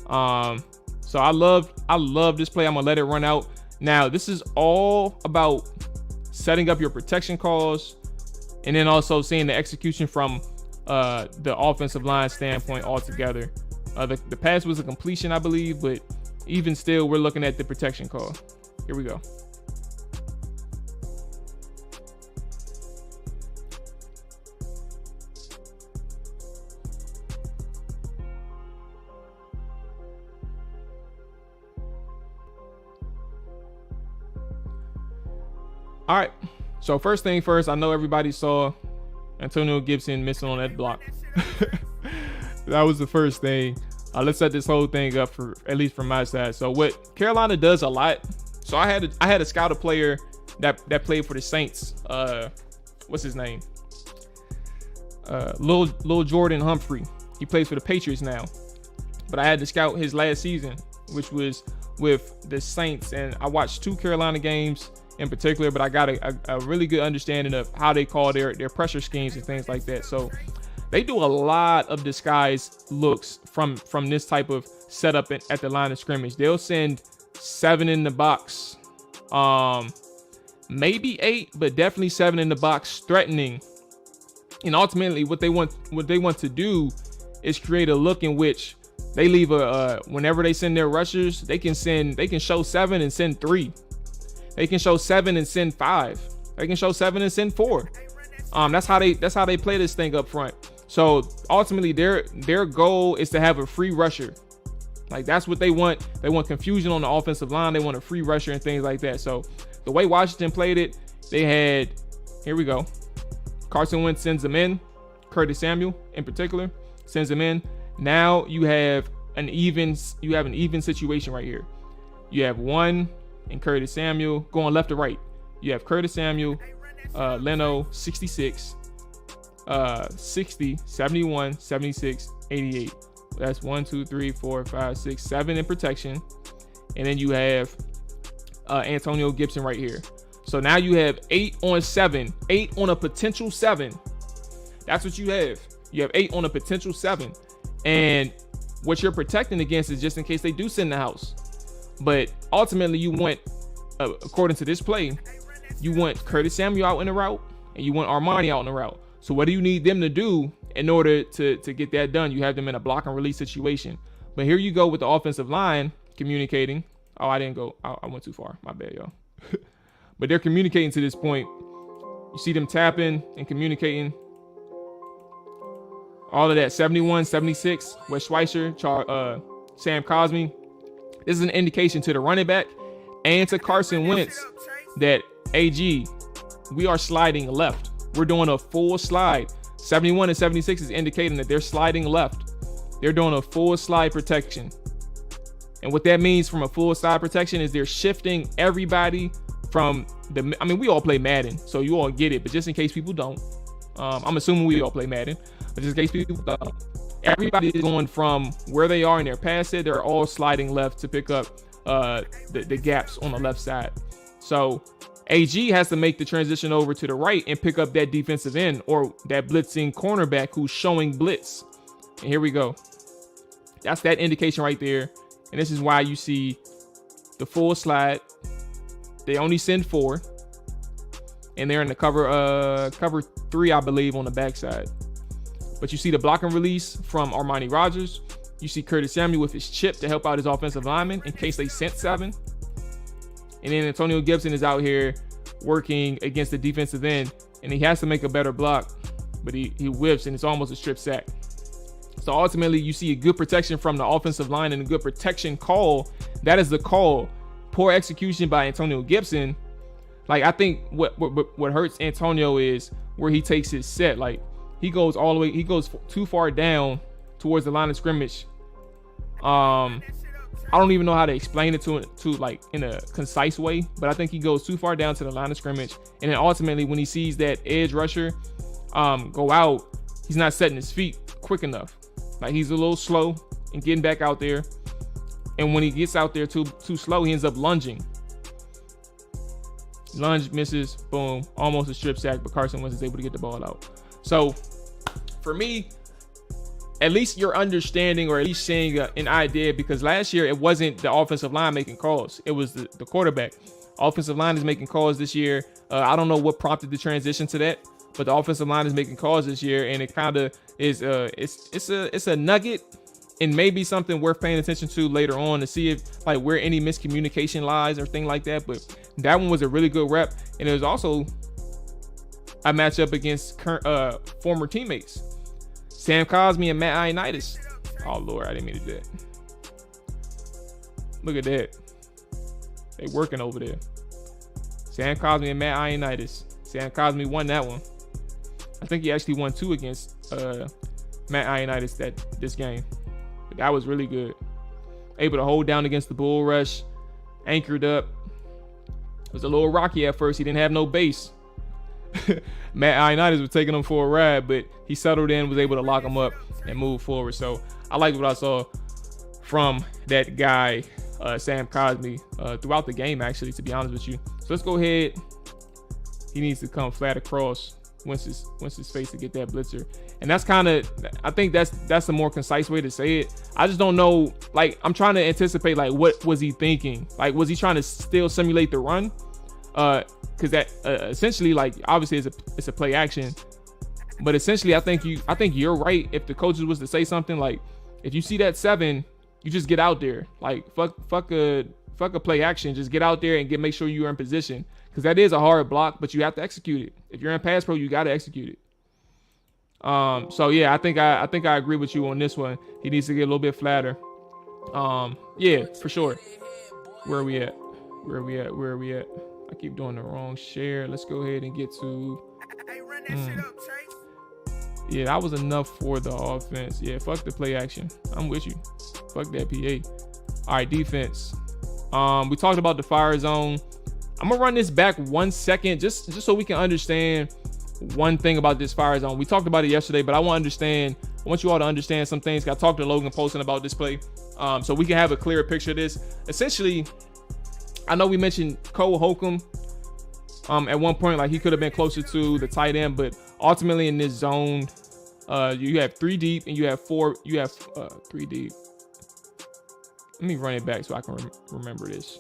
Speaker 1: So I love this play. I'm going to let it run out. Now, this is all about setting up your protection calls, and then also seeing the execution from the offensive line standpoint altogether. The pass was a completion, I believe, but even still, we're looking at the protection call. Here we go. All right. So first thing first, I know everybody saw Antonio Gibson missing on that block. That was the first thing. Let's set this whole thing up, for at least from my side. So what Carolina does a lot. So I had a scout player that played for the Saints. What's his name? Lil Jordan Humphrey. He plays for the Patriots now. But I had to scout his last season, which was with the Saints, and I watched 2 Carolina games in particular, but I got a really good understanding of how they call their pressure schemes and things like that. So they do a lot of disguise looks from this type of setup at the line of scrimmage. They'll send 7 in the box, maybe 8, but definitely 7 in the box, threatening. And ultimately, what they want to do is create a look in which they leave whenever they send their rushers, they can show 7 and send 3. They can show 7 and send 5. They can show 7 and send 4. That's how they play this thing up front. So ultimately, their goal is to have a free rusher. Like, that's what they want. They want confusion on the offensive line. They want a free rusher and things like that. So the way Washington played it, they had, here we go. Carson Wentz sends them in. Curtis Samuel in particular sends them in. Now you have an even situation right here. You have one and Curtis Samuel going left to right. You have Curtis Samuel, Leno, 66, 60, 71, 76, 88. That's 1, 2, 3, 4, 5, 6, 7 in protection. And then you have Antonio Gibson right here. So now you have 8 on 7, 8 on a potential 7. That's what you have. You have 8 on a potential 7. And what you're protecting against is just in case they do send the house. But ultimately, you want, according to this play, you want Curtis Samuel out in the route and you want Armani out in the route. So what do you need them to do in order to get that done? You have them in a block and release situation. But here you go with the offensive line communicating. Oh, I didn't go. I went too far. My bad, y'all. But they're communicating to this point. You see them tapping and communicating. All of that. 71, 76, Wes Schweitzer, Sam Cosmi. This is an indication to the running back and to Carson Wentz that, AG, we are sliding left. We're doing a full slide. 71 and 76 is indicating that they're sliding left. They're doing a full slide protection. And what that means from a full slide protection is they're shifting everybody from the, I mean, we all play Madden, so you all get it, but just in case people don't, I'm assuming we all play Madden, but just in case people don't, everybody is going from where they are in their pass set, they're all sliding left to pick up the gaps on the left side. So AG has to make the transition over to the right and pick up that defensive end or that blitzing cornerback who's showing blitz. And here we go. That's that indication right there. And this is why you see the full slide. They only send 4. And they're in the cover 3, I believe, on the backside. But you see the block and release from Armani Rogers. You see Curtis Samuel with his chip to help out his offensive lineman in case they sent 7. And then Antonio Gibson is out here working against the defensive end. And he has to make a better block. But he whips and it's almost a strip sack. So ultimately, you see a good protection from the offensive line and a good protection call. That is the call. Poor execution by Antonio Gibson. Like, I think what hurts Antonio is where he takes his set. Like, he goes all the way. He goes too far down towards the line of scrimmage. I don't even know how to explain it to like in a concise way, but I think he goes too far down to the line of scrimmage. And then ultimately, when he sees that edge rusher go out, he's not setting his feet quick enough. Like, he's a little slow in getting back out there. And when he gets out there too slow, he ends up lunging. Lunge misses, boom, almost a strip sack, but Carson Wentz is able to get the ball out. So for me, at least you're understanding or at least seeing an idea, because last year it wasn't the offensive line making calls. It was the quarterback. Offensive line is making calls this year. I don't know what prompted the transition to that, but the offensive line is making calls this year, and it kind of is it's a nugget and maybe something worth paying attention to later on to see if like where any miscommunication lies or thing like that. But that one was a really good rep, and it was also a matchup against former teammates, Sam Cosmi and Matt Ioannidis. Oh Lord, I didn't mean to do that. Look at that. They working over there. Sam Cosmi and Matt Ioannidis. Sam Cosmi won that one. I think he actually won 2 against Matt Ioannidis this game. But that was really good. Able to hold down against the bull rush. Anchored up. It was a little rocky at first. He didn't have no base. Matt Ioannidis was taking him for a ride, but he settled in, was able to lock him up and move forward. So I liked what I saw from that guy, Sam Cosmi, throughout the game, actually, to be honest with you. So let's go ahead. He needs to come flat across Wentz's face to get that blitzer. And that's kind of, I think that's a more concise way to say it. I just don't know, like, I'm trying to anticipate, like, what was he thinking? Like, was he trying to still simulate the run? Because that essentially, like, obviously it's a play action, but essentially I think you're right. If the coaches was to say something like, if you see that 7, you just get out there. Like, fuck a play action. Just get out there and make sure you're in position, because that is a hard block, but you have to execute it. If you're in pass pro, you got to execute it. So yeah, I think I agree with you on this one. He needs to get a little bit flatter. Yeah, for sure. Where are we at? I keep doing the wrong share. Let's go ahead and get to. Yeah, that was enough for the offense. Yeah, fuck the play action. I'm with you. Fuck that PA. All right, defense. We talked about the fire zone. I'm gonna run this back 1 second, just so we can understand one thing about this fire zone. We talked about it yesterday, but I want you all to understand some things. I talked to Logan Poston about this play, so we can have a clearer picture of this. Essentially, I know we mentioned Cole Holcomb at one point, like he could have been closer to the tight end, but ultimately in this zone, you have 3 deep and you have 4. You have 3 deep. Let me run it back so I can remember this.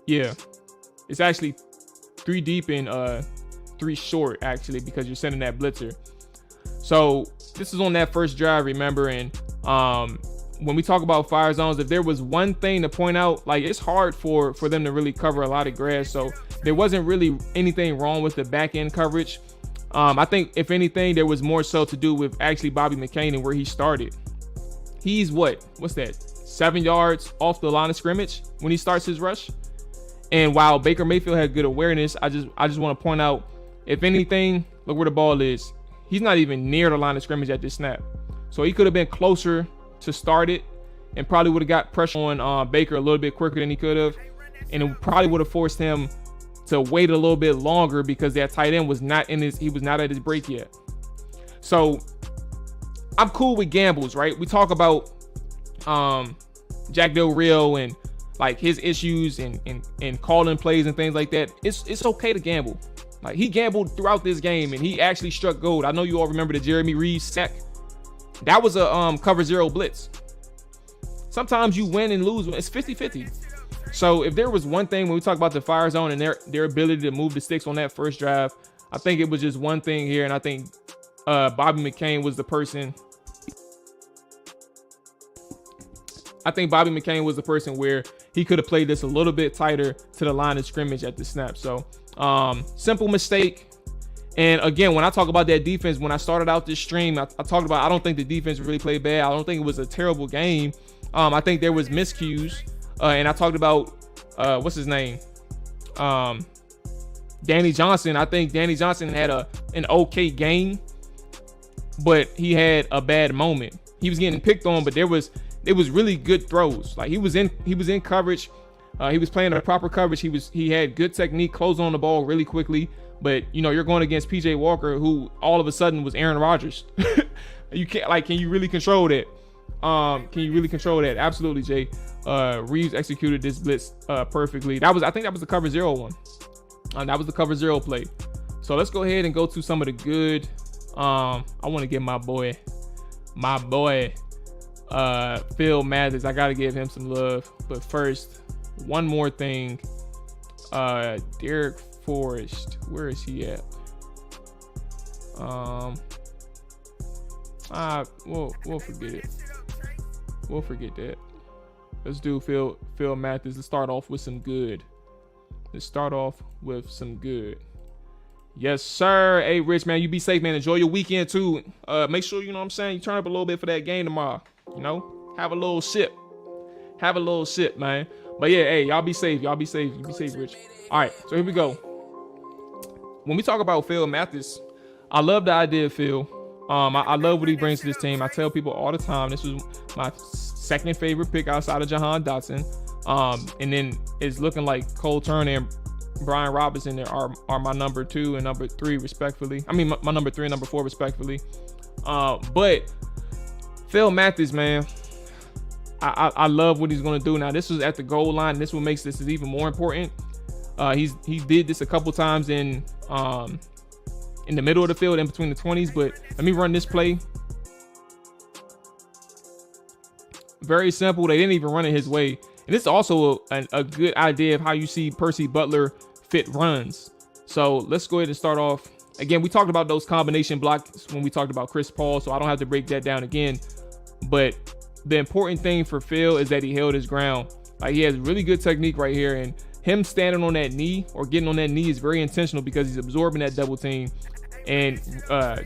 Speaker 1: Yeah, it's actually 3 deep and 3 short, actually, because you're sending that blitzer. So this is on that first drive, remember? And when we talk about fire zones, if there was one thing to point out, like it's hard for them to really cover a lot of grass. So there wasn't really anything wrong with the back end coverage. I think if anything, there was more so to do with actually Bobby McCain and where he started. He's what's that? 7 yards off the line of scrimmage when he starts his rush. And while Baker Mayfield had good awareness, I just want to point out, if anything, look where the ball is. He's not even near the line of scrimmage at this snap. So he could have been closer to start it and probably would have got pressure on Baker a little bit quicker than he could have. And it probably would have forced him to wait a little bit longer because that tight end was not he was not at his break yet. So I'm cool with gambles, right? We talk about Jack Del Rio and like his issues and calling plays and things like that. It's okay to gamble. Like he gambled throughout this game and he actually struck gold. I know you all remember the Jeremy Reeves sack. That was a cover 0 blitz. Sometimes you win and lose. It's 50-50. So if there was one thing when we talk about the fire zone and their ability to move the sticks on that first drive, I think it was just one thing here. And I think Bobby McCain was the person. I think Bobby McCain was the person where he could have played this a little bit tighter to the line of scrimmage at the snap. So simple mistake. And again, when I talk about that defense, when I started out this stream, I talked about, I don't think the defense really played bad. I don't think it was a terrible game. I think there was miscues. And I talked about, what's his name? Danny Johnson. I think Danny Johnson had an okay game, but he had a bad moment. He was getting picked on, but it was really good throws. Like he was in coverage. He was playing the proper coverage. He had good technique, closed on the ball really quickly. But you're going against PJ Walker, who all of a sudden was Aaron Rodgers. You can't can you really control that? Can you really control that? Absolutely, Jay. Reeves executed this blitz perfectly. I think that was the cover 0 one. That was the cover 0 play. So let's go ahead and go to some of the good. I want to give my boy, Phil Mathis. I gotta give him some love. But first, one more thing. Derek Forrest, where is he at? We'll forget it. We'll forget that. Let's do Phil Mathis. Let's start off with some good. Yes, sir. Hey, Rich, man, you be safe, man. Enjoy your weekend too. Make sure, you turn up a little bit for that game tomorrow. Have a little sip, man. But yeah, hey, y'all be safe. You be safe, Rich. All right, so here we go. When we talk about Phil Mathis, I love the idea of Phil. I love what he brings to this team. I tell people all the time, this was my second favorite pick outside of Jahan Dawson. And then it's looking like Cole Turner and Brian Robinson are my number 2 and number 3 respectfully. I mean, my number 3 and number 4 respectfully. But Phil Mathis, man, I love what he's going to do. Now, this was at the goal line. This what makes this even more important. He did this a couple times in the middle of the field, in between the 20s. But let me run this play. Very simple. They didn't even run it his way. And this is also a good idea of how you see Percy Butler fit runs. So let's go ahead and start off. Again, we talked about those combination blocks when we talked about Chris Paul, so I don't have to break that down again. But the important thing for Phil is that he held his ground. Like, he has really good technique right here, and him standing on that knee or getting on that knee is very intentional because he's absorbing that double team. and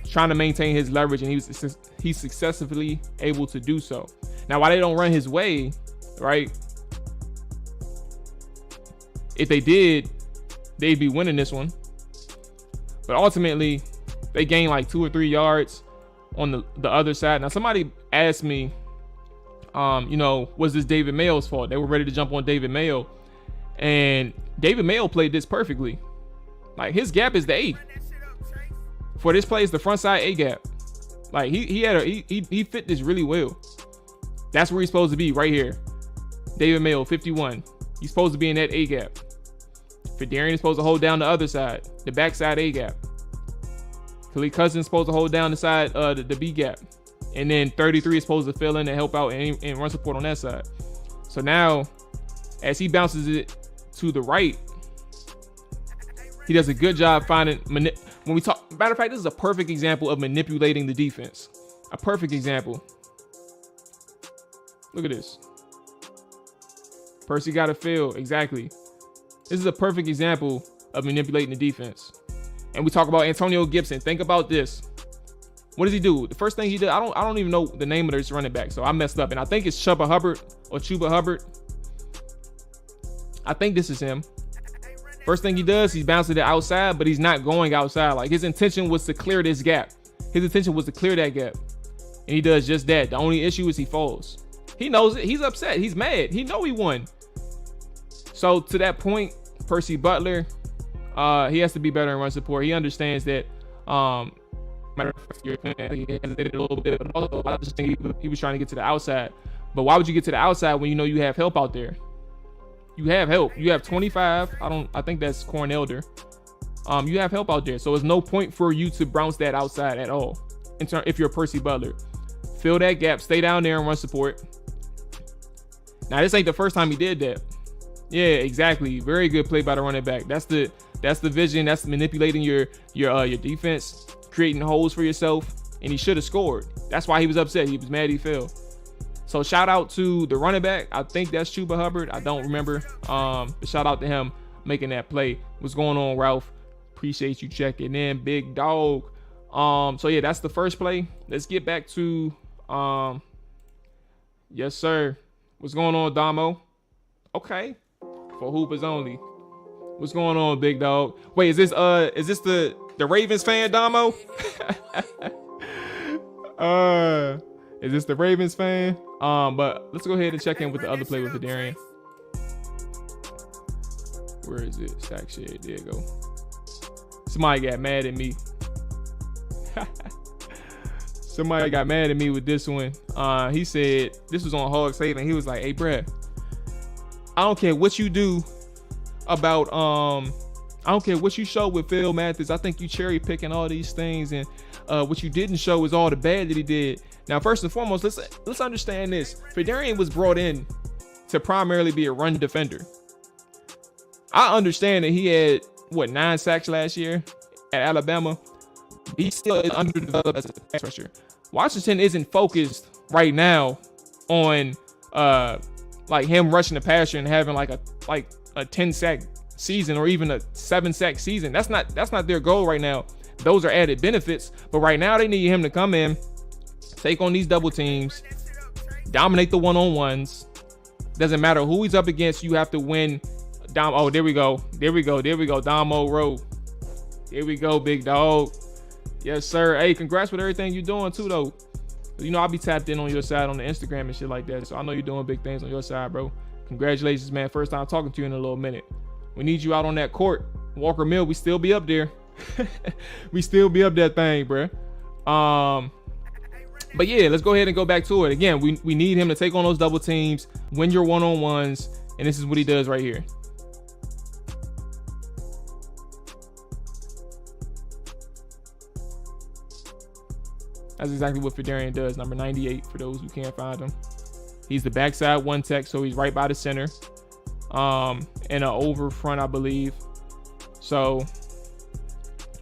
Speaker 1: trying to maintain his leverage, and he's successfully able to do so. Now, why they don't run his way, right? If they did, they'd be winning this one. But ultimately, they gained like 2 or 3 yards on the other side. Now, somebody asked me, was this David Mayo's fault? They were ready to jump on David Mayo, and David Mayo played this perfectly. Like, his gap is the A. For this play, it's the front side A gap. Like, he fit this really well. That's where he's supposed to be, right here. David Mayo, 51. He's supposed to be in that A gap. Fidarian is supposed to hold down the other side, the backside A gap. Khalid Cousins is supposed to hold down the side, the B gap. And then 33 is supposed to fill in and help out and run support on that side. So now, as he bounces it to the right, he does a good job finding, when we talk, matter of fact, this is a perfect example of manipulating the defense. A perfect example. Look at this. Percy got a fill, exactly. This is a perfect example of manipulating the defense. And we talk about Antonio Gibson. Think about this. What does he do? The first thing he did, I don't even know the name of this running back, so I messed up. And I think it's Chuba Hubbard. I think this is him. First thing he does, he's bouncing it outside, but he's not going outside. Like, his intention was to clear this gap. His intention was to clear that gap. And he does just that. The only issue is he falls. He knows it. He's upset. He's mad. He know he won. So to that point, Percy Butler, he has to be better in run support. He understands that. Matter of fact, he hesitated a little bit, but also I just think he was trying to get to the outside. But why would you get to the outside when you know you have help out there? You have help. You have 25. I think that's Corn Elder. You have help out there, so there's no point for you to bounce that outside at all. If you're Percy Butler, fill that gap, stay down there and run support. Now, this ain't the first time he did that. Yeah, exactly. Very good play by the running back. That's the vision. That's manipulating your defense, creating holes for yourself, and he should have scored. That's why he was upset. He was mad he fell. So shout out to the running back. I think that's Chuba Hubbard. I don't remember. But shout out to him making that play. What's going on, Ralph? Appreciate you checking in, big dog. So yeah, that's the first play. Let's get back to yes, sir. What's going on, Damo? Okay. For Hoopers only. What's going on, big dog? Wait, is this the Ravens fan, Damo? Is this the Ravens fan? But let's go ahead and check in with the other play with Fidarian. Where is it? Stack shit. There you go. Somebody got mad at me. Somebody got mad at me with this one. He said, this was on Hog Save, and he was like, hey, bruh, I don't care what you do about, I don't care what you show with Phil Mathis. I think you cherry picking all these things, and what you didn't show is all the bad that he did. Now, first and foremost, let's understand this. Fidarian was brought in to primarily be a run defender. I understand that he had 9 sacks last year at Alabama. He still is underdeveloped as a pass rusher. Washington isn't focused right now on like him rushing the passer and having like a 10 sack season or even a 7 sack season. That's not their goal right now. Those are added benefits, but right now they need him to come in, take on these double teams, dominate the one-on-ones. Doesn't matter who he's up against, you have to win. Oh, there we go. Damo Rowe. Here we go, big dog. Yes, sir. Hey, congrats with everything you're doing too, though. You know, I'll be tapped in on your side on the Instagram and shit like that. So I know you're doing big things on your side, bro. Congratulations, man. First time talking to you in a little minute. We need you out on that court. Walker Mill, we still be up there. We still be up that thing, bro. But yeah, let's go ahead and go back to it. Again, we need him to take on those double teams, win your one-on-ones, and this is what he does right here. That's exactly what Fidarian does, number 98, for those who can't find him. He's the backside one tech, so he's right by the center. And an over front, I believe. So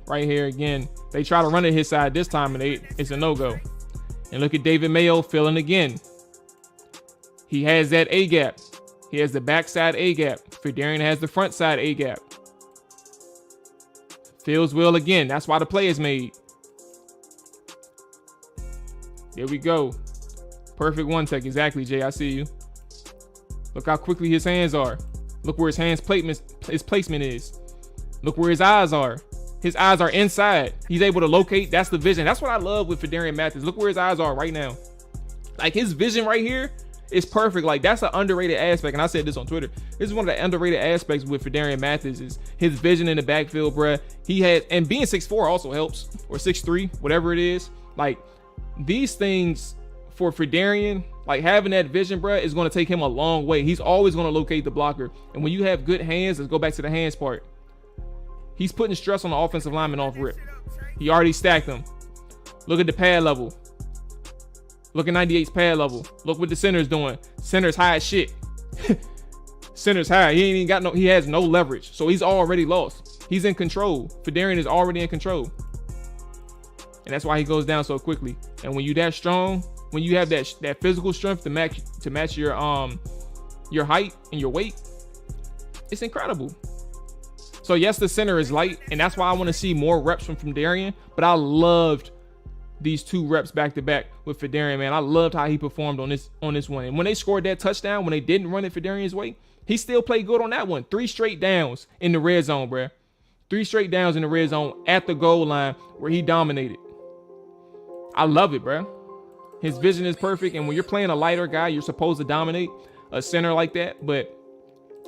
Speaker 1: right here again, they try to run it his side this time, and it's a no-go. And look at David Mayo filling again. He has that A gap. He has the backside A gap. Fidarian has the front side A gap. Feels well again. That's why the play is made. There we go. Perfect one tech. Exactly, Jay. I see you. Look how quickly his hands are. Look where his placement is. Look where his eyes are. His eyes are inside. He's able to locate. That's the vision. That's what I love with Phidarian Mathis. Look where his eyes are right now. Like, his vision right here is perfect. Like, that's an underrated aspect. And I said this on Twitter. This is one of the underrated aspects with Phidarian Mathis is his vision in the backfield, bruh. He had, and being 6'4" also helps, or 6'3", whatever it is. Like, these things for Phidarian, like having that vision, bruh, is going to take him a long way. He's always going to locate the blocker. And when you have good hands, let's go back to the hands part. He's putting stress on the offensive lineman off rip. He already stacked them. Look at the pad level. Look at 98's pad level. Look what the center's doing. Center's high as shit. Center's high. He ain't even got he has no leverage. So he's already lost. He's in control. Phidarian is already in control. And that's why he goes down so quickly. And when you that strong, when you have that physical strength to match your height and your weight, it's incredible. So yes, the center is light, and that's why I want to see more reps from Phidarian. But I loved these 2 reps back to back with Phidarian, man. I loved how he performed on this one. And when they scored that touchdown, when they didn't run it Phidarian's way, he still played good on that one. 3 straight downs in the red zone, bruh. 3 straight downs in the red zone at the goal line where he dominated. I love it, bruh. His vision is perfect, and when you're playing a lighter guy, you're supposed to dominate a center like that. But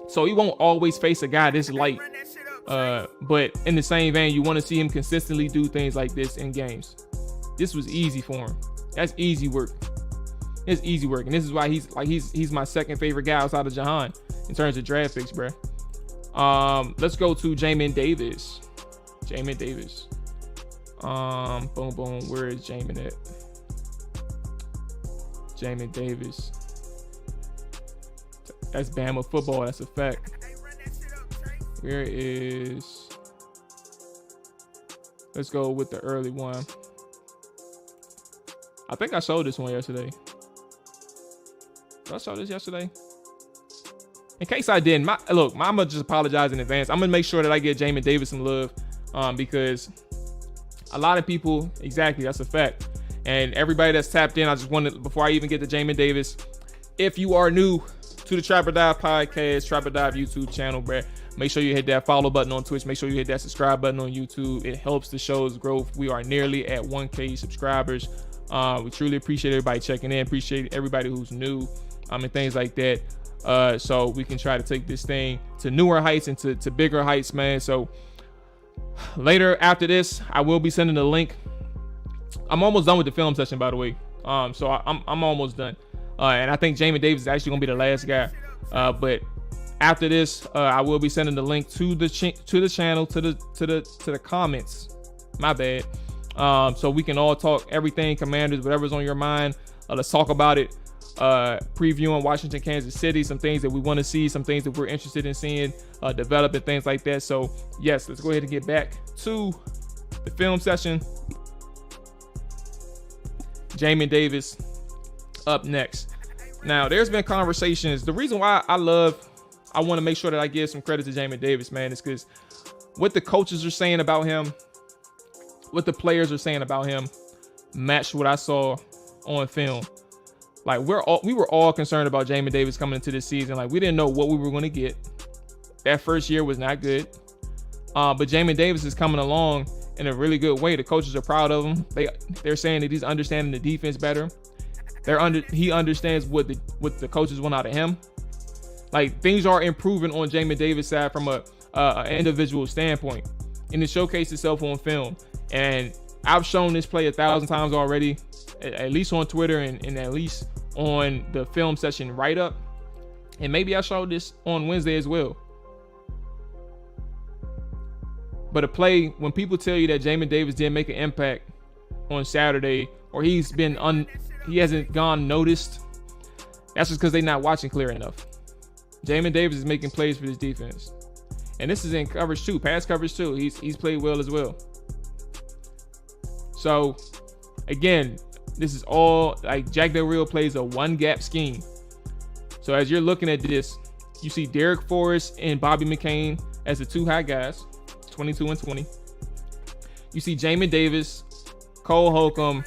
Speaker 1: so he won't always face a guy this light. But in the same vein, you want to see him consistently do things like this in games. This was easy for him. That's easy work. It's easy work, and this is why he's my second favorite guy outside of Jahan in terms of draft picks, bro. Let's go to Jamin Davis. Jamin Davis. Boom, boom. Where is Jamin at? Jamin Davis. That's Bama football. That's a fact. Where is? Let's go with the early one. I think I showed this one yesterday. Did I show this yesterday? In case I didn't, look, I'm gonna just apologize in advance. I'm gonna make sure that I get Jamin Davis some love, because a lot of people, exactly, that's a fact. And everybody that's tapped in, I just wanted, before I even get to Jamin Davis, if you are new to the Trap or Dive podcast, Trap or Dive YouTube channel, bruh, make sure you hit that follow button on Twitch. Make sure you hit that subscribe button on YouTube. It helps the show's growth. We are nearly at 1K subscribers. We truly appreciate everybody checking in. Appreciate everybody who's new, and things like that. So we can try to take this thing to newer heights and to bigger heights, man. So later after this, I will be sending the link. I'm almost done with the film session, by the way. So I'm almost done. And I think Jamin Davis is actually gonna be the last guy. But after this, I will be sending the link to the channel, to the comments. My bad. So we can all talk everything, Commanders, whatever's on your mind. Let's talk about it. Previewing Washington, Kansas City, some things that we want to see, some things that we're interested in seeing develop and things like that. So yes, let's go ahead and get back to the film session. Jamin Davis up next. Now, there's been conversations. The reason why I want to make sure that I give some credit to Jamin Davis, man, is because what the coaches are saying about him, what the players are saying about him, matched what I saw on film. Like, we were all concerned about Jamin Davis coming into this season. Like, we didn't know what we were going to get. That first year was not good. But Jamin Davis is coming along in a really good way. The coaches are proud of him. They're saying that he's understanding the defense better. He understands what the coaches want out of him. Like, things are improving on Jamin Davis' side from a individual standpoint, and it showcased itself on film. And I've shown this play 1,000 times already, at least on Twitter and at least on the film session write-up. And maybe I showed this on Wednesday as well. But a play, when people tell you that Jamin Davis didn't make an impact on Saturday, or he hasn't gone noticed, that's just because they're not watching clear enough. Jamin Davis is making plays for this defense. And this is in coverage too, pass coverage too. He's played well as well. So, again, this is all, like, Jack Del Rio plays a one-gap scheme. So as you're looking at this, you see Derek Forrest and Bobby McCain as the two high guys, 22 and 20. you see Jamin Davis, Cole Holcomb,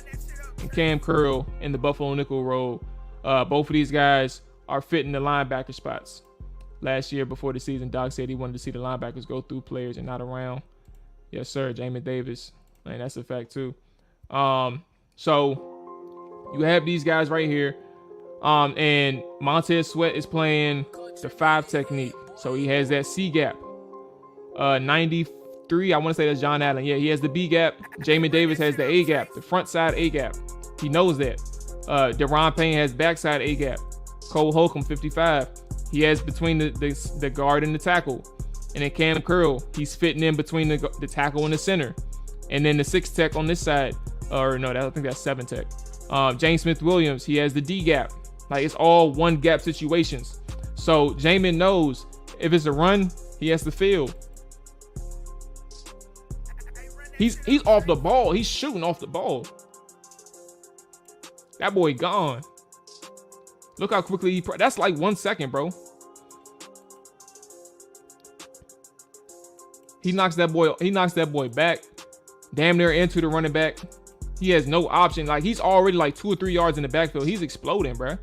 Speaker 1: and Cam Curl in the Buffalo nickel role. Both of these guys are fitting the linebacker spots. Last year before the season, Doc said he wanted to see the linebackers go through players and not around. Yes, sir, Jamin Davis. And that's a fact too. So you have these guys right here. And Montez Sweat is playing the 5 technique. So he has that C gap. 93, I want to say that's John Allen. Yeah, he has the B gap. Jamin Davis has the A gap, the front side A gap. He knows that. Deron Payne has backside A gap. Cole Holcomb, 55. He has between the guard and the tackle. And then Cam Curl, he's fitting in between the tackle and the center. And then the 6 tech on this side. Or no, I think that's 7 tech. James Smith-Williams, he has the D gap. Like, it's all one gap situations. So Jamin knows if it's a run, he has to field. He's off the ball. He's shooting off the ball. That boy gone. Look how quickly that's like 1 second, bro. He knocks that boy back. Damn near into the running back. He has no option. Like, he's already like 2 or 3 yards in the backfield. He's exploding, bro.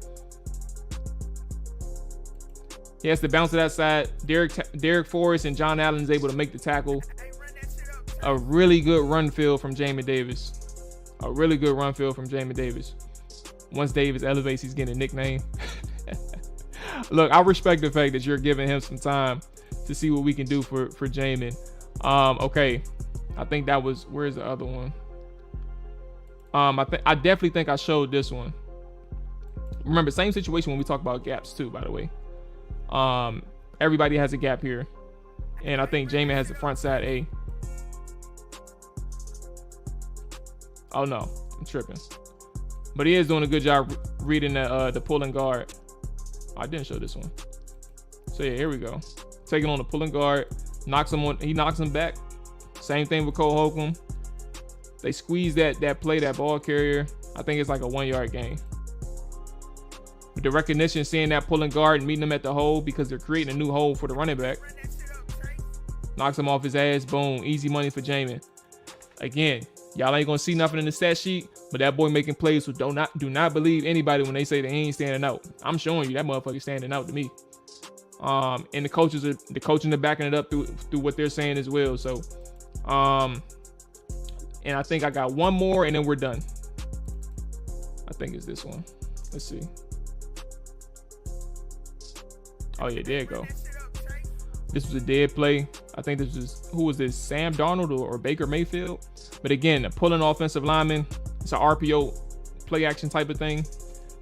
Speaker 1: He has to bounce to that side. Derek Forrest and John Allen is able to make the tackle. A really good run field from Jamin Davis. A really good run field from Jamin Davis. Once Davis elevates, he's getting a nickname. Look, I respect the fact that you're giving him some time to see what we can do for Jamin. Okay. I think that was, where's the other one? I definitely think I showed this one. Remember, same situation when we talk about gaps too, by the way. Everybody has a gap here. And I think Jamin has the front side A. Oh no, I'm tripping. But he is doing a good job reading the pulling guard. I didn't show this one. So yeah, here we go. Taking on the pulling guard, he knocks him back. Same thing with Cole Holcomb. They squeeze that ball carrier. I think it's like a 1 yard gain. With the recognition, seeing that pulling guard and meeting them at the hole because they're creating a new hole for the running back. Knocks him off his ass. Boom. Easy money for Jamin. Again, y'all ain't gonna see nothing in the stat sheet, but that boy making plays. So do not believe anybody when they say they ain't standing out. I'm showing you that motherfucker standing out to me. And the coaching are backing it up through what they're saying as well. So, and I think I got one more and then we're done. I think it's this one. Let's see. Oh yeah, there you go. This was a dead play. I think this was, who was this? Sam Darnold or Baker Mayfield? But again, a pulling offensive lineman. It's an RPO play action type of thing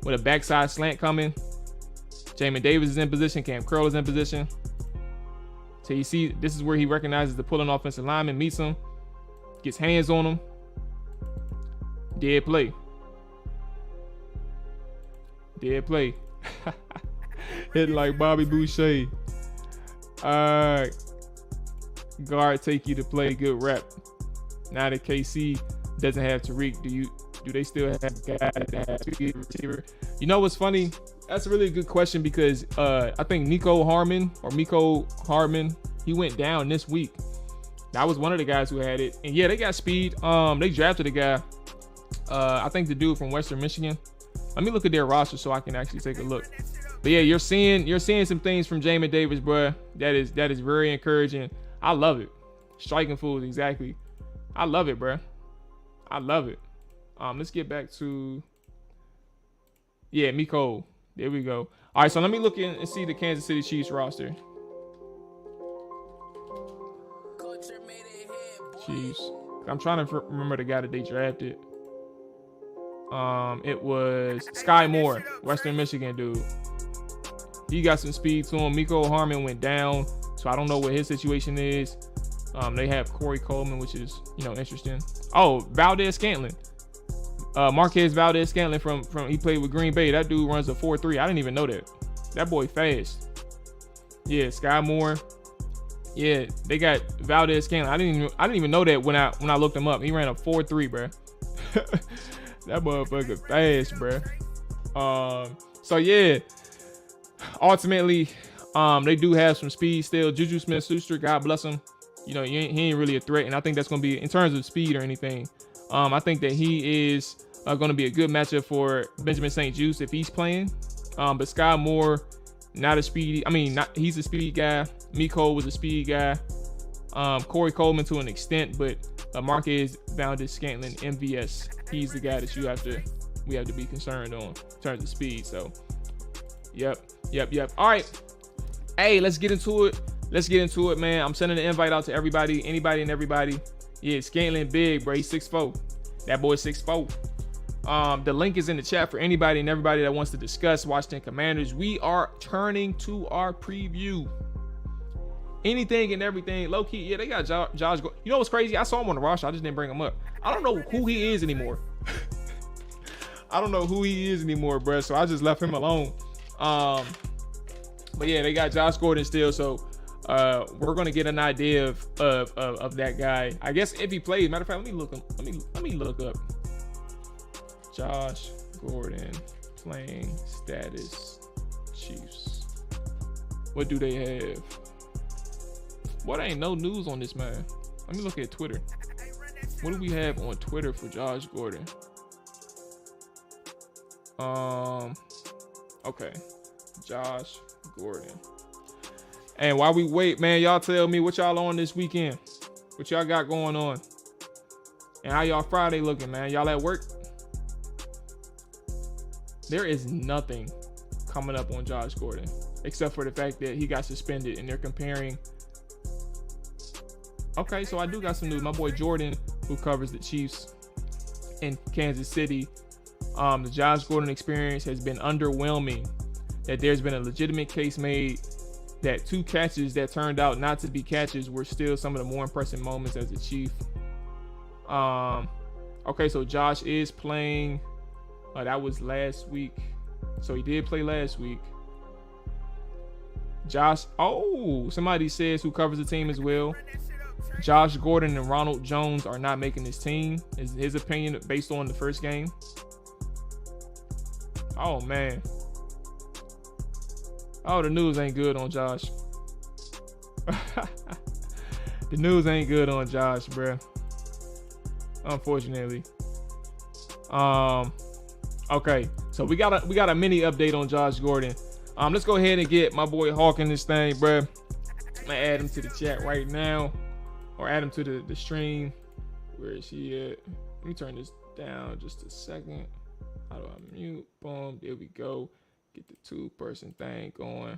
Speaker 1: with a backside slant coming. Jamin Davis is in position. Cam Curl is in position. So you see, this is where he recognizes the pulling offensive lineman, meets him, gets hands on him. Dead play. Dead play. Hitting like Bobby Boucher. Guard take you to play, good rep. Now that KC doesn't have Tariq, do they still have guys that have two receiver? You know what's funny? That's a really good question because I think Miko Hardman, he went down this week. That was one of the guys who had it. And yeah, they got speed. They drafted a guy. I think the dude from Western Michigan. Let me look at their roster so I can actually take a look. But yeah, you're seeing some things from Jamin Davis, bro. That is very encouraging. I love it. Striking fools, exactly. I love it, bro. I love it. Let's get back to Miko. There we go. All right, so let me look in and see the Kansas City Chiefs roster. Chiefs. I'm trying to remember the guy that they drafted. It was Sky Moore, Western Michigan dude. He got some speed to him. Miko Hardman went down, so I don't know what his situation is. They have Corey Coleman, which is, interesting. Oh, Valdez Scantling. Marquez Valdez Scantling from he played with Green Bay. That dude runs a 4.3. I didn't even know that. That boy fast. Yeah, Sky Moore. Yeah, they got Valdez Scantling. I didn't even know that when I looked him up. He ran a 4.3, bro. That motherfucker fast, bro. So yeah. Ultimately, they do have some speed still. Juju Smith-Schuster, God bless him. You know, he ain't really a threat, and I think that's going to be in terms of speed or anything. I think that he is going to be a good matchup for Benjamin St-Juste if he's playing. But Sky Moore, not a speedy. I mean, he's a speed guy. Miko was a speed guy. Corey Coleman to an extent, but Marquez Valdes-Scantling, MVS, he's the guy that we have to be concerned on in terms of speed. So, yep. All right, hey, let's get into it, man. I'm sending an invite out to everybody, anybody and everybody. Yeah, Scantling big, bro. He's 6'4". That boy's 6'4". The link is in the chat for anybody and everybody that wants to discuss Washington Commanders. We are turning to our preview. Anything and everything. Low key, yeah, they got Josh. You know what's crazy? I saw him on the roster. I just didn't bring him up. I don't know who he is anymore. Bro. So I just left him alone. But yeah, they got Josh Gordon still. So we're gonna get an idea of that guy. I guess if he plays. Matter of fact, let me look up Josh Gordon playing status Chiefs. What do they have? What ain't no news on this, man? Let me look at Twitter. What do we have on Twitter for Josh Gordon? Okay, Josh Gordon. And while we wait, man, y'all tell me what y'all on this weekend. What y'all got going on? And how y'all Friday looking, man? Y'all at work? There is nothing coming up on Josh Gordon except for the fact that he got suspended and they're comparing. Okay, so I do got some news. My boy Jordan, who covers the Chiefs in Kansas City, the Josh Gordon experience has been underwhelming. That there's been a legitimate case made that 2 catches that turned out not to be catches were still some of the more impressive moments as a Chief. Okay, so Josh is playing. That was last week. So he did play last week. Josh, somebody says who covers the team as well. Josh Gordon and Ronald Jones are not making this team, is his opinion based on the first game. Oh, man. Oh, the news ain't good on Josh. The news ain't good on Josh, bruh. Unfortunately. Okay, so we got a mini update on Josh Gordon. Let's go ahead and get my boy Hawk in this thing, bruh. I'm gonna add him to the chat right now. Or add him to the stream. Where is he at? Let me turn this down just a second. How do I mute? Boom. There we go. Get the 2-person thing going.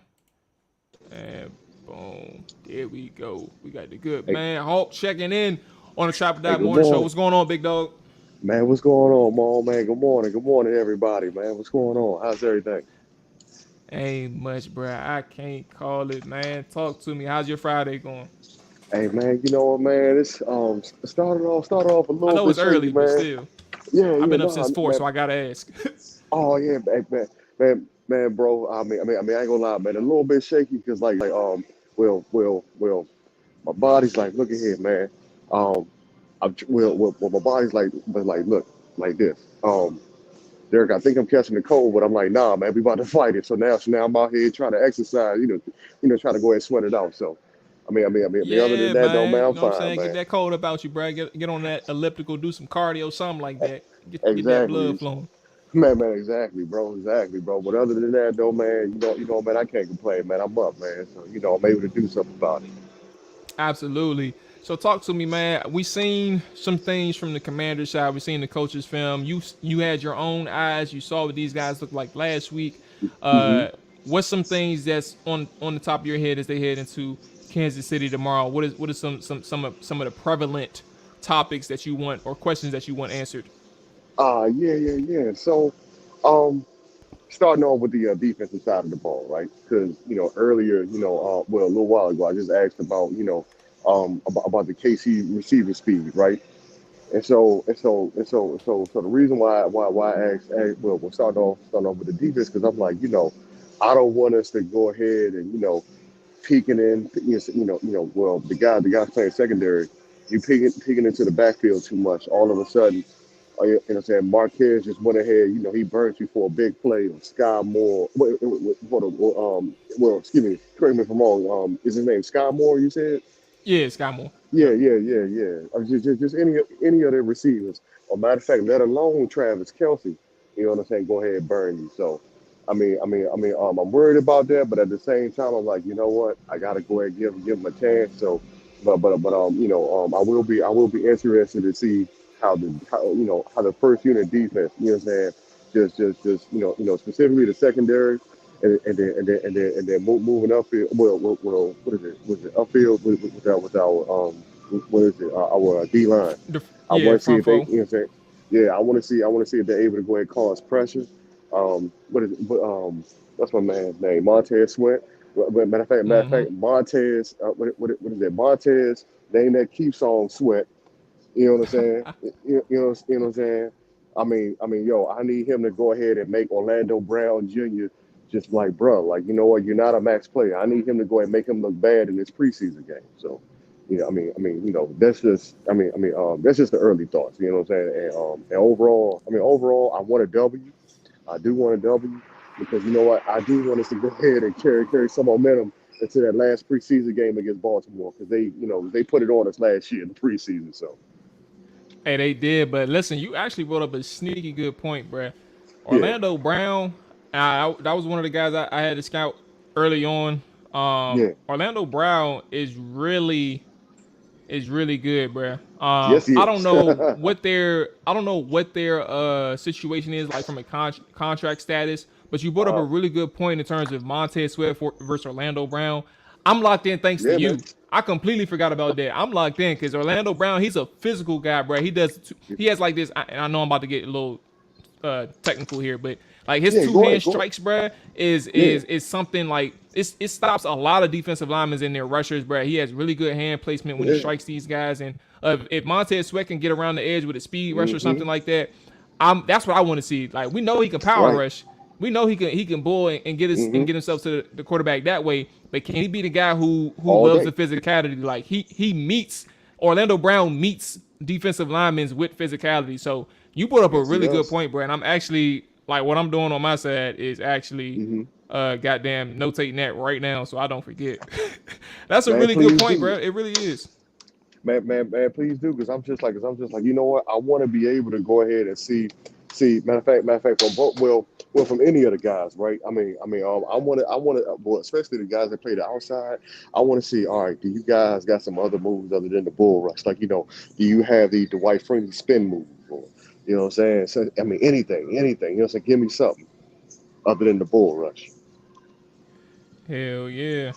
Speaker 1: And boom. There we go. We got the good man. Hawk checking in on the Chopper Dot Morning Show. What's going on, big dog?
Speaker 3: Man, what's going on, Mom? Man, good morning. Good morning, everybody, man. What's going on? How's everything?
Speaker 1: Ain't much, bro. I can't call it, man. Talk to me. How's your Friday going?
Speaker 3: Hey, man, you know what, man? It's started off a little bit.
Speaker 1: I know it's early,
Speaker 3: man.
Speaker 1: but still.
Speaker 3: Yeah,
Speaker 1: I've been up since 4,
Speaker 3: man.
Speaker 1: so I gotta ask.
Speaker 3: Oh yeah, man, bro. I mean, I ain't gonna lie, man. A little bit shaky because, like, my body's like, look at here, man. My body's like, look, like this. Derek, I think I'm catching the cold, but I'm like, nah, man, we about to fight it. So now I'm out here trying to exercise, trying to go ahead and sweat it out. So, I mean,
Speaker 1: Yeah,
Speaker 3: other than that, though, man, I'm
Speaker 1: you know
Speaker 3: fine,
Speaker 1: what I'm saying?
Speaker 3: man.
Speaker 1: Get that cold about you, bro. Get on that elliptical, do some cardio, something like that. Get
Speaker 3: Exactly.
Speaker 1: that blood flowing.
Speaker 3: Man, exactly, bro. But other than that, though, man, man, I can't complain, man. I'm up, man. So, I'm able to do something about it.
Speaker 1: Absolutely. So talk to me, man. We seen some things from the Commander side. We seen the coaches' film. You had your own eyes. You saw what these guys looked like last week. What's some things that's on the top of your head as they head into Kansas City tomorrow? What is some of the prevalent topics that you want or questions that you want answered?
Speaker 3: Yeah. So, starting off with the defensive side of the ball, right? Because earlier, a little while ago, I just asked about about the KC receiver speed, right? And so the reason why I asked, we'll start off with the defense because I'm like, I don't want us to go ahead and peeking in, the guys playing secondary, you peeking into the backfield too much. All of a sudden, Marquez just went ahead, he burnt you for a big play. Or Sky Moore, excuse me, correct me if I'm wrong. Is his name Sky Moore? You said?
Speaker 1: Yeah, Sky Moore.
Speaker 3: Yeah,
Speaker 1: Yep.
Speaker 3: yeah, yeah, yeah. Just any of their receivers. Or matter of fact, let alone Travis Kelsey. You know what I'm saying? Go ahead, burn you. So, I'm worried about that, but at the same time, I'm like, you know what? I gotta go ahead and give him a chance. So, I will be interested to see how the first unit defense. You know what I'm saying? Just specifically the secondary moving upfield. What is it? Was it upfield with our what is it? Our D line. I
Speaker 1: Yeah,
Speaker 3: want to see
Speaker 1: front
Speaker 3: if they,
Speaker 1: four.
Speaker 3: you know, what I'm saying, yeah, I want to see if they're able to go ahead and cause pressure. What is it? But what's my man's name? Montez Sweat. Matter of
Speaker 1: Mm-hmm.
Speaker 3: fact, Montez. What is it? Montez. Name that keeps on Sweat. You know what I'm saying? You know what I'm saying? Yo, I need him to go ahead and make Orlando Brown Jr. just like, bro, like, you know what? You're not a max player. I need him to go ahead and make him look bad in this preseason game. So, that's just the early thoughts. You know what I'm saying? And overall, I want a W. I do want a W because you know what? I do want us to go ahead and carry some momentum into that last preseason game against Baltimore because they put it on us last year in the preseason. So.
Speaker 1: Hey, they did, but listen, you actually brought up a sneaky good point, bruh.
Speaker 3: Yeah,
Speaker 1: Orlando Brown, that was one of the guys I had to scout early on.
Speaker 3: yeah.
Speaker 1: Orlando Brown is really good, bruh.
Speaker 3: Yes, he is.
Speaker 1: I don't know what their situation is like from a contract status, but you brought up a
Speaker 3: uh,
Speaker 1: really good point in terms of Montez Sweat versus Orlando Brown. I'm locked in thanks to
Speaker 3: yeah, man.
Speaker 1: you. I completely forgot about that. I'm locked in because Orlando Brown, he's a physical guy, bro. He has like this. And I know I'm about to get a little technical here, but like his
Speaker 3: Yeah,
Speaker 1: two
Speaker 3: go
Speaker 1: hand
Speaker 3: ahead, go ahead.
Speaker 1: strikes, bruh, is
Speaker 3: Yeah,
Speaker 1: is is something like it stops a lot of defensive linemen in their rushers, bruh. He has really good hand placement when he
Speaker 3: yeah.
Speaker 1: strikes these guys, and if Montez Sweat can get around the edge with a speed rush or
Speaker 3: Mm-hmm.
Speaker 1: something like that, that's what I want to see. Like we know he can power
Speaker 3: Right.
Speaker 1: rush. We know he can bull and
Speaker 3: Mm-hmm.
Speaker 1: get himself to the quarterback that way. But can he be the guy who
Speaker 3: All
Speaker 1: loves
Speaker 3: day.
Speaker 1: the physicality? Like he meets Orlando Brown meets defensive linemen with physicality. So you brought up a
Speaker 3: Yes, he
Speaker 1: really good
Speaker 3: does.
Speaker 1: point, bro. And I'm actually like what I'm doing on my side is actually
Speaker 3: Mm-hmm.
Speaker 1: goddamn notating that right now so I don't forget. That's a
Speaker 3: Man,
Speaker 1: really good
Speaker 3: please
Speaker 1: point,
Speaker 3: do.
Speaker 1: bro. It really is.
Speaker 3: Man, please do, because I'm just like, you know what? I want to be able to go ahead and see. Matter of fact, from both, from any of the guys, right? Well, especially the guys that play the outside. I want to see. All right, do you guys got some other moves other than the bull rush? Like, do you have the Dwight Freeney spin move? Or, you know what I'm saying? So, anything. You know, so give me something other than the bull rush.
Speaker 1: Hell yeah.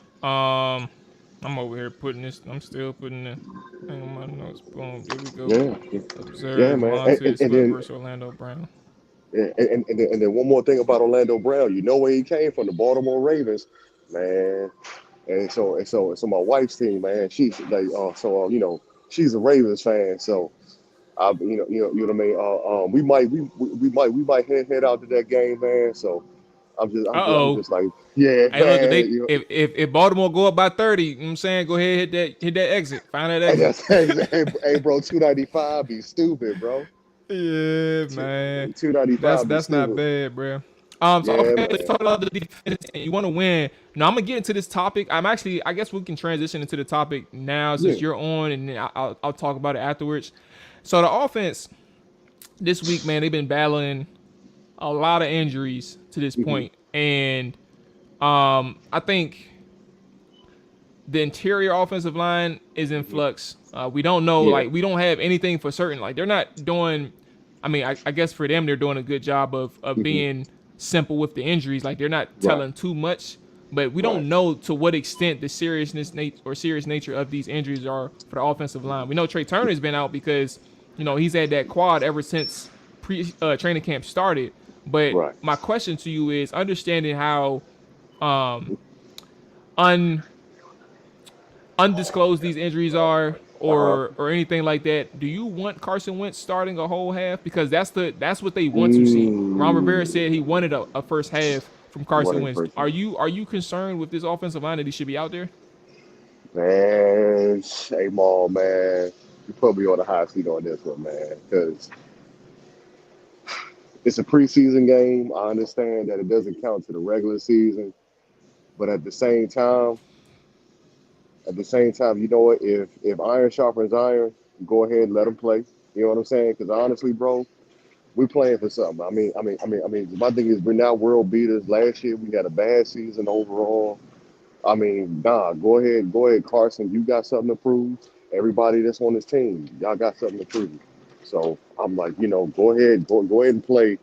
Speaker 1: I'm over here putting this. I'm still putting the thing on my notes. Boom. There we go.
Speaker 3: Yeah, yeah,
Speaker 1: Observe
Speaker 3: man.
Speaker 1: Montez Sweat versus Orlando Brown.
Speaker 3: And then one more thing about Orlando Brown, you know where he came from, the Baltimore Ravens, man. And so my wife's team, man, she's like, she's a Ravens fan. So you know what I mean. We might head out to that game, man. So I'm
Speaker 1: Uh-oh.
Speaker 3: just like, yeah,
Speaker 1: Hey, look,
Speaker 3: man. You know,
Speaker 1: if Baltimore go up by 30, you know what I'm saying, go ahead, hit that exit. Find that
Speaker 3: and
Speaker 1: exit.
Speaker 3: that's hey, bro, 295 be stupid, bro.
Speaker 1: Yeah,
Speaker 3: Two
Speaker 1: man.
Speaker 3: 295 be
Speaker 1: That's not
Speaker 3: stupid.
Speaker 1: bad, bro. So
Speaker 3: Yeah,
Speaker 1: okay, let's
Speaker 3: man.
Speaker 1: talk about the defense. And you want to win. Now I'm gonna get into this topic. I guess we can transition into the topic now
Speaker 3: Yeah.
Speaker 1: since you're on, and then I'll talk about it afterwards. So the offense this week, man, they've been battling a lot of injuries to this
Speaker 3: Hmm.
Speaker 1: point, and I think the interior offensive line is in flux. We don't know,
Speaker 3: Yeah.
Speaker 1: like we don't have anything for certain. Like they're not doing. I mean, I guess for them, they're doing a good job of
Speaker 3: Hmm.
Speaker 1: being simple with the injuries. Like they're not
Speaker 3: Right.
Speaker 1: telling too much, but we
Speaker 3: Right.
Speaker 1: don't know to what extent the serious nature of these injuries are for the offensive line. We know Trey Turner's been out because he's had that quad ever since training camp started. But
Speaker 3: Right.
Speaker 1: my question to you is understanding how un undisclosed these injuries are
Speaker 3: Uh-huh.
Speaker 1: or anything like that, do you want Carson Wentz starting a whole half? Because that's what they want to see. Ron Rivera
Speaker 3: Mm.
Speaker 1: said he wanted a first half from Carson
Speaker 3: One
Speaker 1: Wentz.
Speaker 3: person.
Speaker 1: Are you concerned with this offensive line that he should be out there?
Speaker 3: Man, hey, Maul, man. You put me on the hot seat on this one, man. Because it's a preseason game. I understand that it doesn't count to the regular season. But at the same time, at the same time, you know what? If iron sharpens iron, go ahead and let them play. You know what I'm saying? Because honestly, bro, we playing for something. My thing is we're not world beaters. Last year we had a bad season overall. I mean, nah, go ahead, Carson. You got something to prove. Everybody that's on this team, y'all got something to prove. So I'm like, go ahead and play.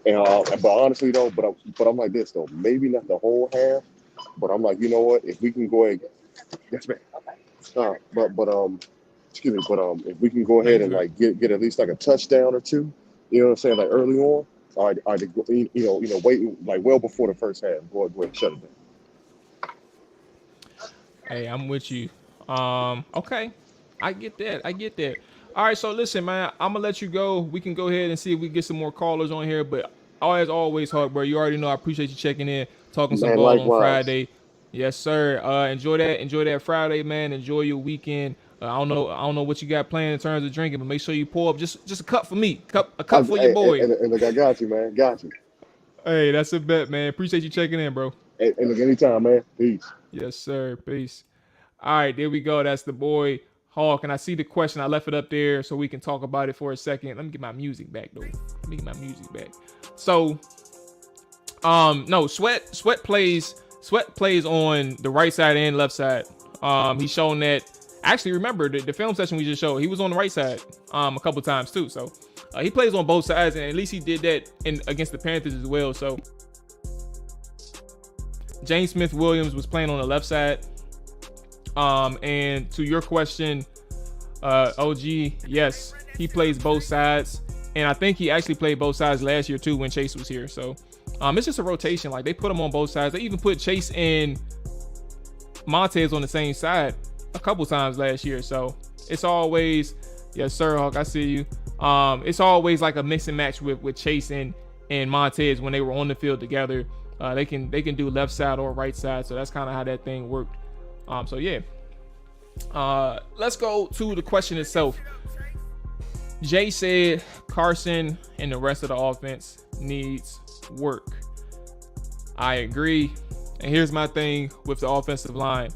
Speaker 3: And but honestly though, but I'm like this though, maybe not the whole half, but I'm like, you know what? If we can go ahead, yes, man. Excuse me, if we can go ahead and like get at least like a touchdown or two, you know what I'm saying, like early on, all right, wait like well before the first half, go ahead and shut it down.
Speaker 1: Hey, I'm with you. Okay, I get that. All right, so listen, man, I'm gonna let you go. We can go ahead and see if we get some more callers on here. But as always, Hawk, bro, you already know I appreciate you checking in, talking some ball on Friday. Yes, sir. Enjoy that Friday, man. Enjoy your weekend. I don't know what you got planned in terms of drinking, but make sure you pour up just a cup for me, a cup for your boy.
Speaker 3: And look, I got you, man. Got you.
Speaker 1: Hey, that's a bet, man. Appreciate you checking in, bro.
Speaker 3: Hey, look, anytime, man. Peace.
Speaker 1: Yes, sir. Peace. All right, there we go. That's the boy Hawk, and I see the question. I left it up there so we can talk about it for a second. Let me get my music back, though. So, no, Sweat plays on the right side and left side. He's shown that. Actually, remember the film session we just showed. He was on the right side a couple times too. So he plays on both sides, and at least he did that against the Panthers as well. So James Smith-Williams was playing on the left side. And to your question, OG, yes, he plays both sides, and I think he actually played both sides last year too when Chase was here. So it's just a rotation. Like they put him on both sides. They even put Chase and Montez on the same side a couple times last year. So it's always, yes, sir, Hawk, I see you. It's always like a mix and match with Chase and Montez when they were on the field together. They can do left side or right side. So that's kind of how that thing worked. So yeah. Let's go to the question itself. Jay said Carson and the rest of the offense needs work. I agree. And here's my thing with the offensive line.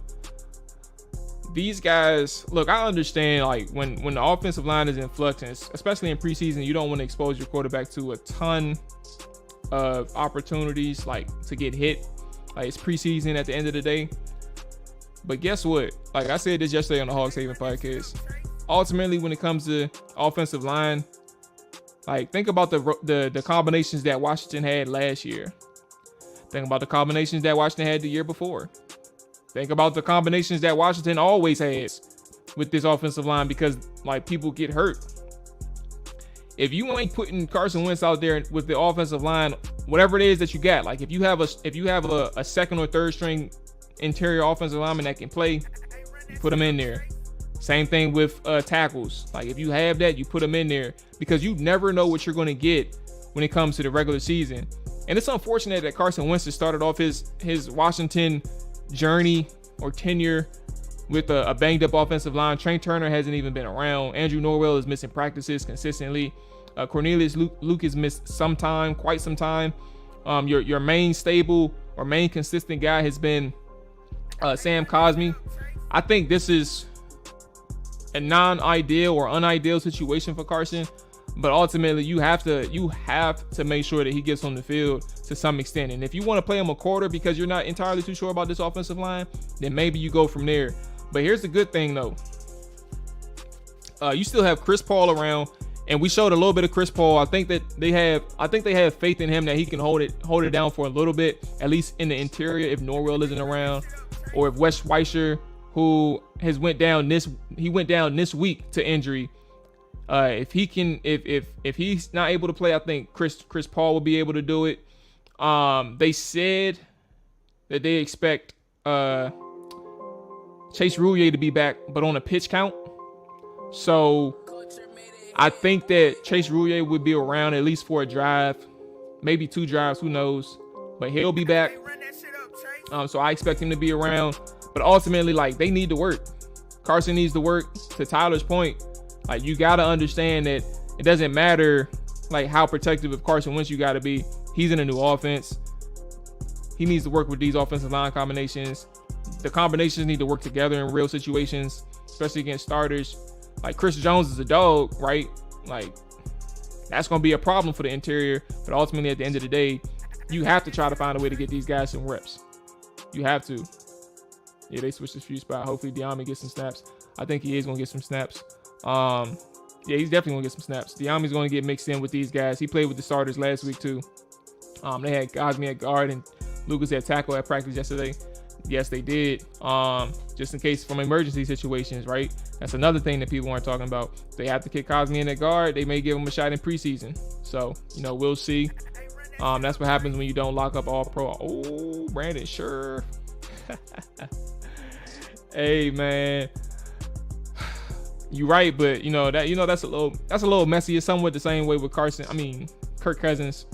Speaker 1: These guys, look, I understand like when the offensive line is in flux, and especially in preseason, you don't want to expose your quarterback to a ton of opportunities like to get hit. Like it's preseason at the end of the day. But guess what? Like I said this yesterday on the Hawks Haven podcast. Ultimately, when it comes to offensive line, like think about the combinations that Washington had last year. Think about the combinations that Washington had the year before. Think about the combinations that Washington always has with this offensive line because like people get hurt. If you ain't putting Carson Wentz out there with the offensive line, whatever it is that you got, like if you have a second or third string interior offensive lineman that can play, you put them in there. Same thing with tackles. Like if you have that, you put them in there because you never know what you're going to get when it comes to the regular season. And it's unfortunate that Carson Wentz has started off his Washington journey or tenure with a banged up offensive line. Trey Turner hasn't even been around. Andrew Norwell is missing practices consistently. Cornelius Luke has missed quite some time. Your main stable or main consistent guy has been Sam Cosmi. I think this is a non-ideal or unideal situation for Carson, but ultimately you have to make sure that he gets on the field to some extent. And if you want to play him a quarter because you're not entirely too sure about this offensive line, then maybe you go from there. But here's the good thing though. You still have Chris Paul around, and we showed a little bit of Chris Paul. I think they have faith in him that he can hold it down for a little bit, at least in the interior if Norwell isn't around, or if Wes Schweitzer, who went down this week to injury. If he's not able to play, I think Chris Paul will be able to do it. They said that they expect Chase Roulier to be back, but on a pitch count. So I think that Chase Roulier would be around at least for a drive, maybe 2 drives, who knows? But he'll be back. So I expect him to be around. But ultimately, like, they need to work. Carson needs to work. To Tyler's point, like, you got to understand that it doesn't matter, like, how protective of Carson Wentz you got to be. He's in a new offense. He needs to work with these offensive line combinations. the combinations need to work together in real situations, especially against starters. Like Chris Jones is a dog, right? Like that's going to be a problem for the interior. But ultimately, at the end of the day, you have to try to find a way to get these guys some reps. You have to. Yeah, they switched the few spot. Hopefully, Diami gets some snaps. I think he is going to get some snaps. Yeah, he's definitely going to get some snaps. Diami's going to get mixed in with these guys. He played with the starters last week, too. They had Cosme at guard and Lucas at tackle at practice yesterday. Yes, they did. Just in case from emergency situations, right? That's another thing that people aren't talking about. They have to kick Cosme in at guard. They may give him a shot in preseason. So, we'll see. That's what happens when you don't lock up all pro. Oh, Brandon, sure. Hey, man. You're right, but that's a little messy. It's somewhat the same way with Kirk Cousins.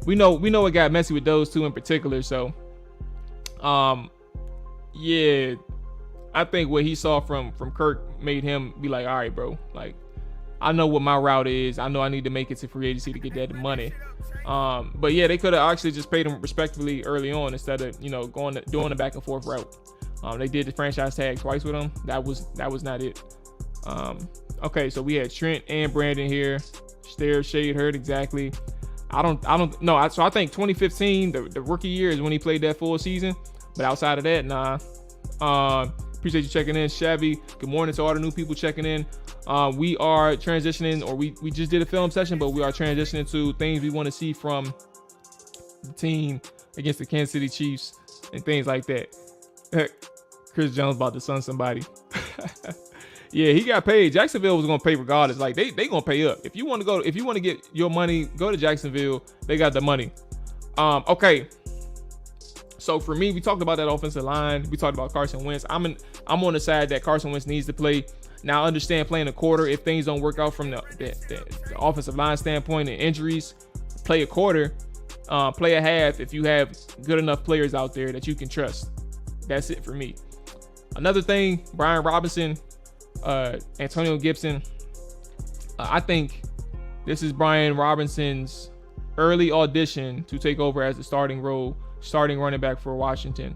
Speaker 1: We know it got messy with those two in particular. So, yeah, I think what he saw from Kirk made him be like, all right, bro, like I know what my route is. I know I need to make it to free agency to get that money. But yeah, they could have actually just paid him respectfully early on instead of doing the back and forth route. They did the franchise tag twice with him. That was not it. Okay, so we had Trent and Brandon here. Stare, shade, hurt, exactly. I don't know. So I think 2015, the rookie year, is when he played that full season. But outside of that, nah. Appreciate you checking in, Chevy. Good morning to all the new people checking in. We are transitioning, or we just did a film session, but we are transitioning to things we want to see from the team against the Kansas City Chiefs and things like that. Chris Jones about to sun somebody. Yeah, he got paid. Jacksonville was gonna pay regardless. Like they gonna pay up. If you want to get your money, go to Jacksonville. They got the money. Okay. So for me, we talked about that offensive line. We talked about Carson Wentz. I'm on the side that Carson Wentz needs to play. Now, I understand playing a quarter if things don't work out from the offensive line standpoint and injuries. Play a quarter, play a half if you have good enough players out there that you can trust. That's it for me. Another thing, Brian Robinson, Antonio Gibson. I think this is Brian Robinson's early audition to take over as the starting running back for Washington.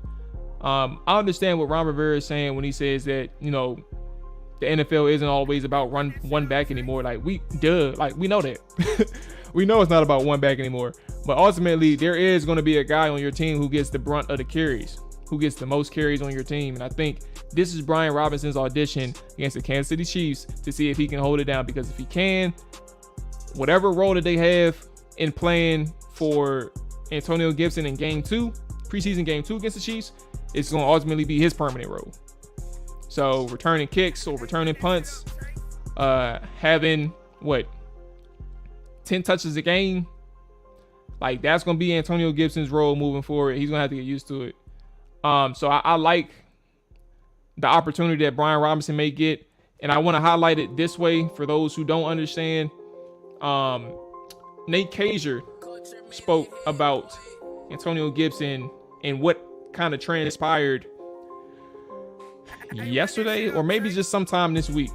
Speaker 1: I understand what Ron Rivera is saying when he says that, the NFL isn't always about one back anymore. Like we know that. We know it's not about one back anymore. But ultimately, there is going to be a guy on your team who gets the brunt of the carries, who gets the most carries on your team. And I think this is Brian Robinson's audition against the Kansas City Chiefs to see if he can hold it down. Because if he can, whatever role that they have in playing for Antonio Gibson in preseason game 2 against the Chiefs, it's going to ultimately be his permanent role. So returning kicks or returning punts, having 10 touches a game, like that's going to be Antonio Gibson's role moving forward. He's going to have to get used to it. So I like the opportunity that Brian Robinson may get. And I want to highlight it this way for those who don't understand. Nate Kazier spoke about Antonio Gibson and what kind of transpired yesterday, or maybe just sometime this week.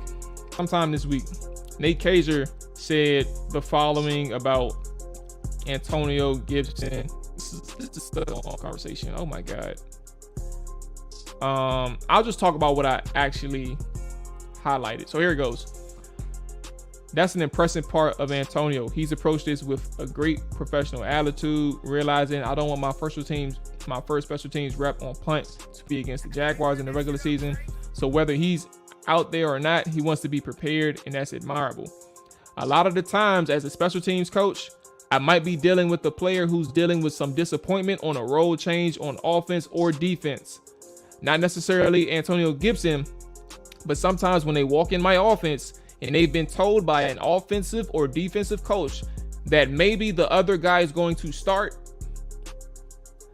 Speaker 1: Nate Kazier said the following about Antonio Gibson. This is a long conversation. Oh my God. I'll just talk about what I actually highlighted. So here it goes. That's an impressive part of Antonio. He's approached this with a great professional attitude, realizing I don't want my first special teams rep on punt to be against the Jaguars in the regular season. So whether he's out there or not, he wants to be prepared, and that's admirable. A lot of the times as a special teams coach, I might be dealing with a player who's dealing with some disappointment on a role change on offense or defense. Not necessarily Antonio Gibson, but sometimes when they walk in my offense and they've been told by an offensive or defensive coach that maybe the other guy is going to start.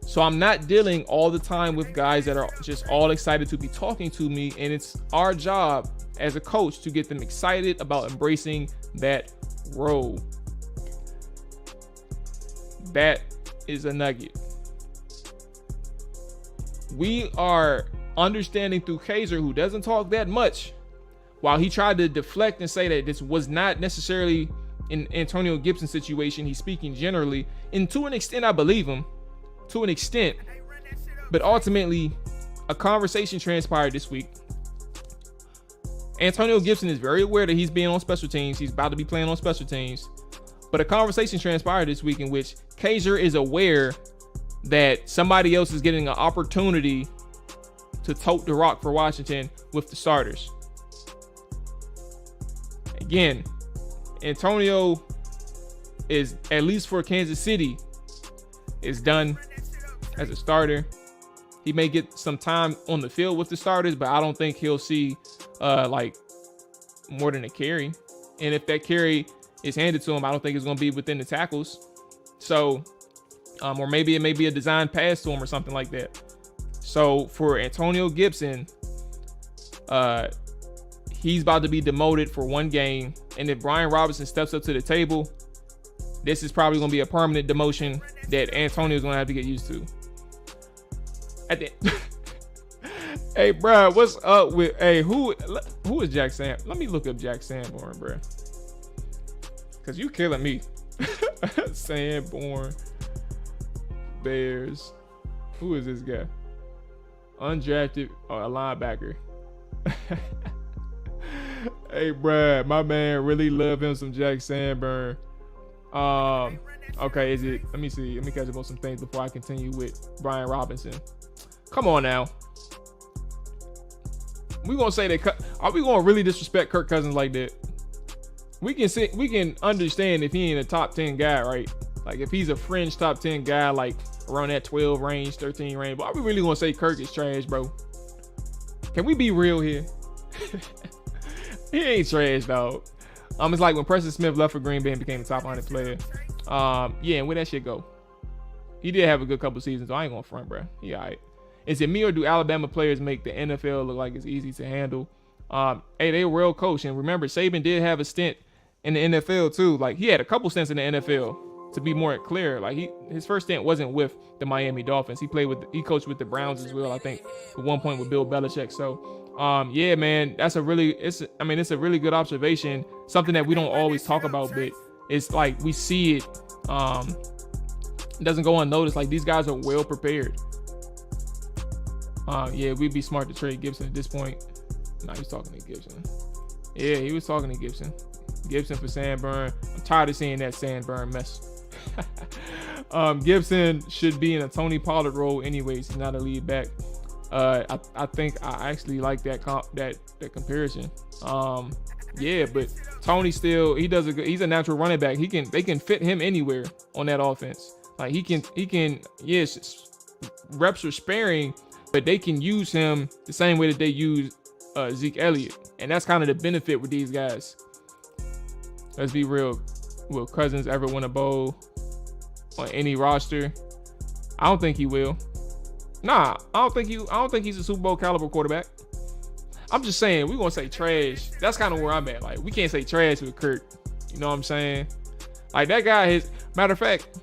Speaker 1: So I'm not dealing all the time with guys that are just all excited to be talking to me. And it's our job as a coach to get them excited about embracing that role. That is a nugget. We are understanding through Kazier, who doesn't talk that much, while he tried to deflect and say that this was not necessarily an Antonio Gibson situation. He's speaking generally, and to an extent, I believe him. To an extent, but ultimately, a conversation transpired this week. Antonio Gibson is very aware that he's being on special teams. He's about to be playing on special teams. But a conversation transpired this week in which Kaiser is aware that somebody else is getting an opportunity to tote the rock for Washington with the starters. Again, Antonio is, at least for Kansas City, is done as a starter. He may get some time on the field with the starters, but I don't think he'll see like more than a carry. And if that carry is handed to him, I don't think it's going to be within the tackles. So, or maybe it may be a designed pass to him or something like that. So for Antonio Gibson, he's about to be demoted for one game. And if Brian Robinson steps up to the table, this is probably going to be a permanent demotion that Antonio's going to have to get used to. Hey, bro, what's up with, who is Jack Sam? Let me look up Jack Sanborn, bro. Because you killing me. Sanborn Bears. Who is this guy? Undrafted, a linebacker. Hey, bro, my man really love him some Jack Sanborn. Okay, is it? Let me see. Let me catch up on some things before I continue with Brian Robinson. Come on now. We gonna say that? Are we gonna really disrespect Kirk Cousins like that? We can understand if he ain't a top 10 guy, right? Like if he's a fringe top 10 guy, like around that 12 range, 13 range. But are we really gonna say Kirk is trash, bro? Can we be real here? He ain't trash, dog. It's like when Preston Smith left for Green Bay and became a top 100 player. Yeah, and where that shit go? He did have a good couple seasons, so I ain't gonna front, bro. He all right. Is it me or do Alabama players make the NFL look like it's easy to handle? Hey, they were well coached. And remember, Saban did have a stint in the NFL too. Like he had a couple stints in the NFL, to be more clear. Like his first stint wasn't with the Miami Dolphins. He coached with the Browns as well, I think, at one point with Bill Belichick. So yeah, man, it's a really good observation. Something that we don't always talk about, but it's like we see it. It doesn't go unnoticed. Like these guys are well prepared. Yeah, we'd be smart to trade Gibson at this point. Nah, he's talking to Gibson. Yeah, he was talking to Gibson. Gibson for Sanborn. I'm tired of seeing that Sanborn mess. Gibson should be in a Tony Pollard role anyways. He's not a lead back. I think I actually like that comparison. Yeah, but Tony still, he's a natural running back. They can fit him anywhere on that offense. Like he can, yes, reps are sparing, but they can use him the same way that they use Zeke Elliott. And that's kind of the benefit with these guys. Let's be real. Will Cousins ever win a bowl on any roster? I don't think he will. Nah, I don't think he's a Super Bowl caliber quarterback. I'm just saying, we're gonna say trash. That's kind of where I'm at. Like, we can't say trash with Kirk. You know what I'm saying? Like that guy matter of fact,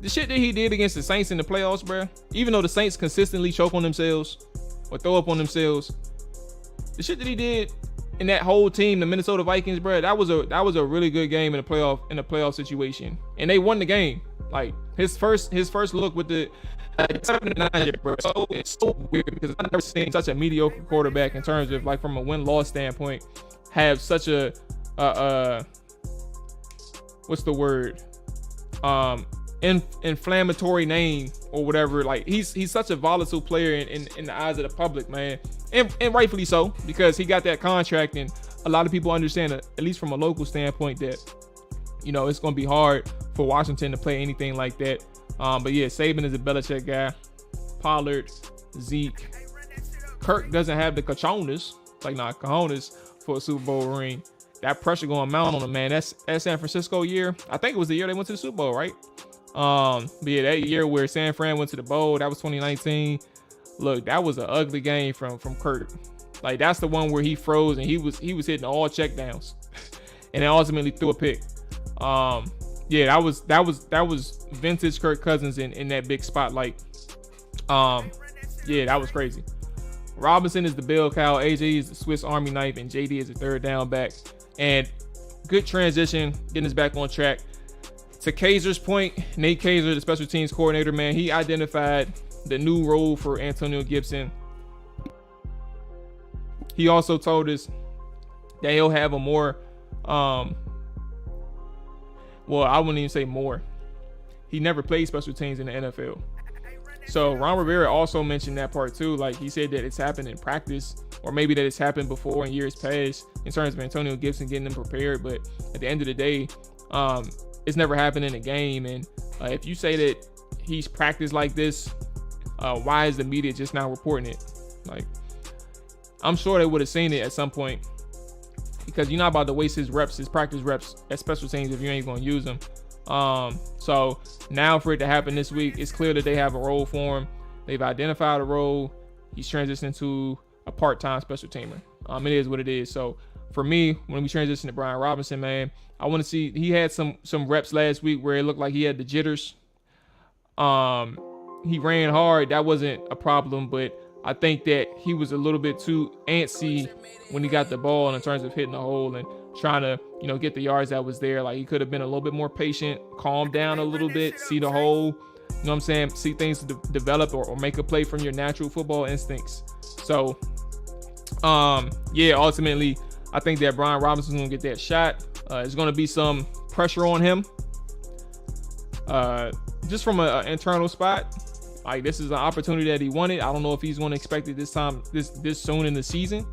Speaker 1: the shit that he did against the Saints in the playoffs, bro, even though the Saints consistently choke on themselves or throw up on themselves, the shit that he did in that whole team, the Minnesota Vikings, bro, that was a really good game in a playoff situation, and they won the game. Like his first look with the 7-9, bro. So it's so weird because I've never seen such a mediocre quarterback in terms of like from a win-loss standpoint have such a what's the word? Inflammatory name or whatever. Like he's such a volatile player in the eyes of the public, man, and rightfully so, because he got that contract, and a lot of people understand, at least from a local standpoint, that it's going to be hard for Washington to play anything like that. But yeah, Saban is a Belichick guy. Pollard, Zeke, Kirk doesn't have the cojones for a Super Bowl ring. That pressure going to mount on him, man. That's San Francisco year. I think it was the year they went to the Super Bowl, right? But yeah, that year where San Fran went to the bowl, that was 2019. Look, that was an ugly game from Kirk. Like that's the one where he froze and he was hitting all checkdowns, and then ultimately threw a pick. Yeah, that was vintage Kirk Cousins in that big spotlight. Yeah, that was crazy. Robinson is the bell cow, AJ is the Swiss Army knife, and JD is the third down back. And good transition, getting us back on track. To Kaiser's point, Nate Kaiser, the special teams coordinator, man, he identified the new role for Antonio Gibson. He also told us that he'll have a more, well, I wouldn't even say more. He never played special teams in the NFL. So Ron Rivera also mentioned that part too. Like, he said that it's happened in practice, or maybe that it's happened before in years past in terms of Antonio Gibson getting them prepared. But at the end of the day, it's never happened in a game. And if you say that he's practiced like this, why is the media just now reporting it? Like, I'm sure they would have seen it at some point, because you're not about to waste his practice reps at special teams if you ain't going to use them. So now for it to happen this week, it's clear that they have a role for him. They've identified a role. He's transitioning to a part-time special teamer. It is what it is. So for me, when we transition to Brian Robinson, man, I want to see, he had some reps last week where it looked like he had the jitters. He ran hard. That wasn't a problem, but I think that he was a little bit too antsy when he got the ball in terms of hitting the hole and trying to, get the yards that was there. Like, he could have been a little bit more patient, calm down a little bit, see the hole, you know what I'm saying? See things develop or make a play from your natural football instincts. So, ultimately, I think that Brian Robinson's going to get that shot. There's going to be some pressure on him, just from an internal spot. Like, this is an opportunity that he wanted. I don't know if he's going to expect it this soon in the season,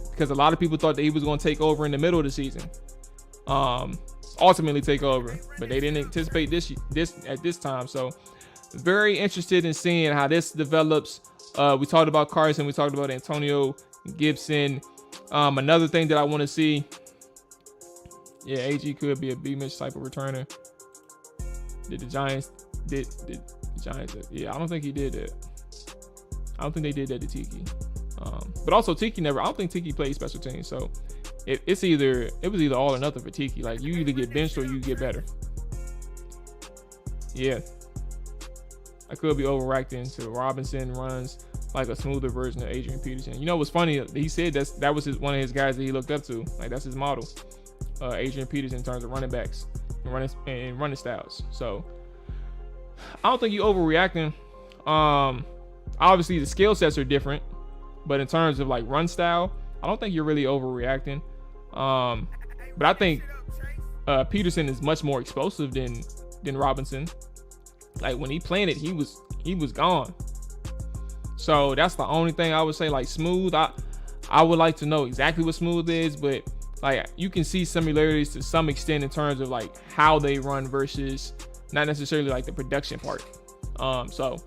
Speaker 1: because a lot of people thought that he was going to take over in the middle of the season, ultimately take over, but they didn't anticipate this at this time. So very interested in seeing how this develops. We talked about Carson, we talked about Antonio Gibson. Another thing that I want to see, AG could be a B-Mitch type of returner. Did the Giants I don't think he did that. I don't think they did that to Tiki. But also Tiki I don't think Tiki played special teams. So it was either all or nothing for Tiki. Like, you either get benched or you get better. Yeah. I could be overreacting to Robinson runs like a smoother version of Adrian Peterson. You know what's funny? He said that was one of his guys that he looked up to. Like, that's his model. Adrian Peterson in terms of running backs and running styles. So I don't think you're overreacting. Obviously the skill sets are different, but in terms of like run style, I don't think you're really overreacting. But I think Peterson is much more explosive than Robinson. Like, when he planted, he was gone. So that's the only thing I would say. Like, smooth, I would like to know exactly what smooth is, but like, you can see similarities to some extent in terms of like how they run versus not necessarily like the production part. So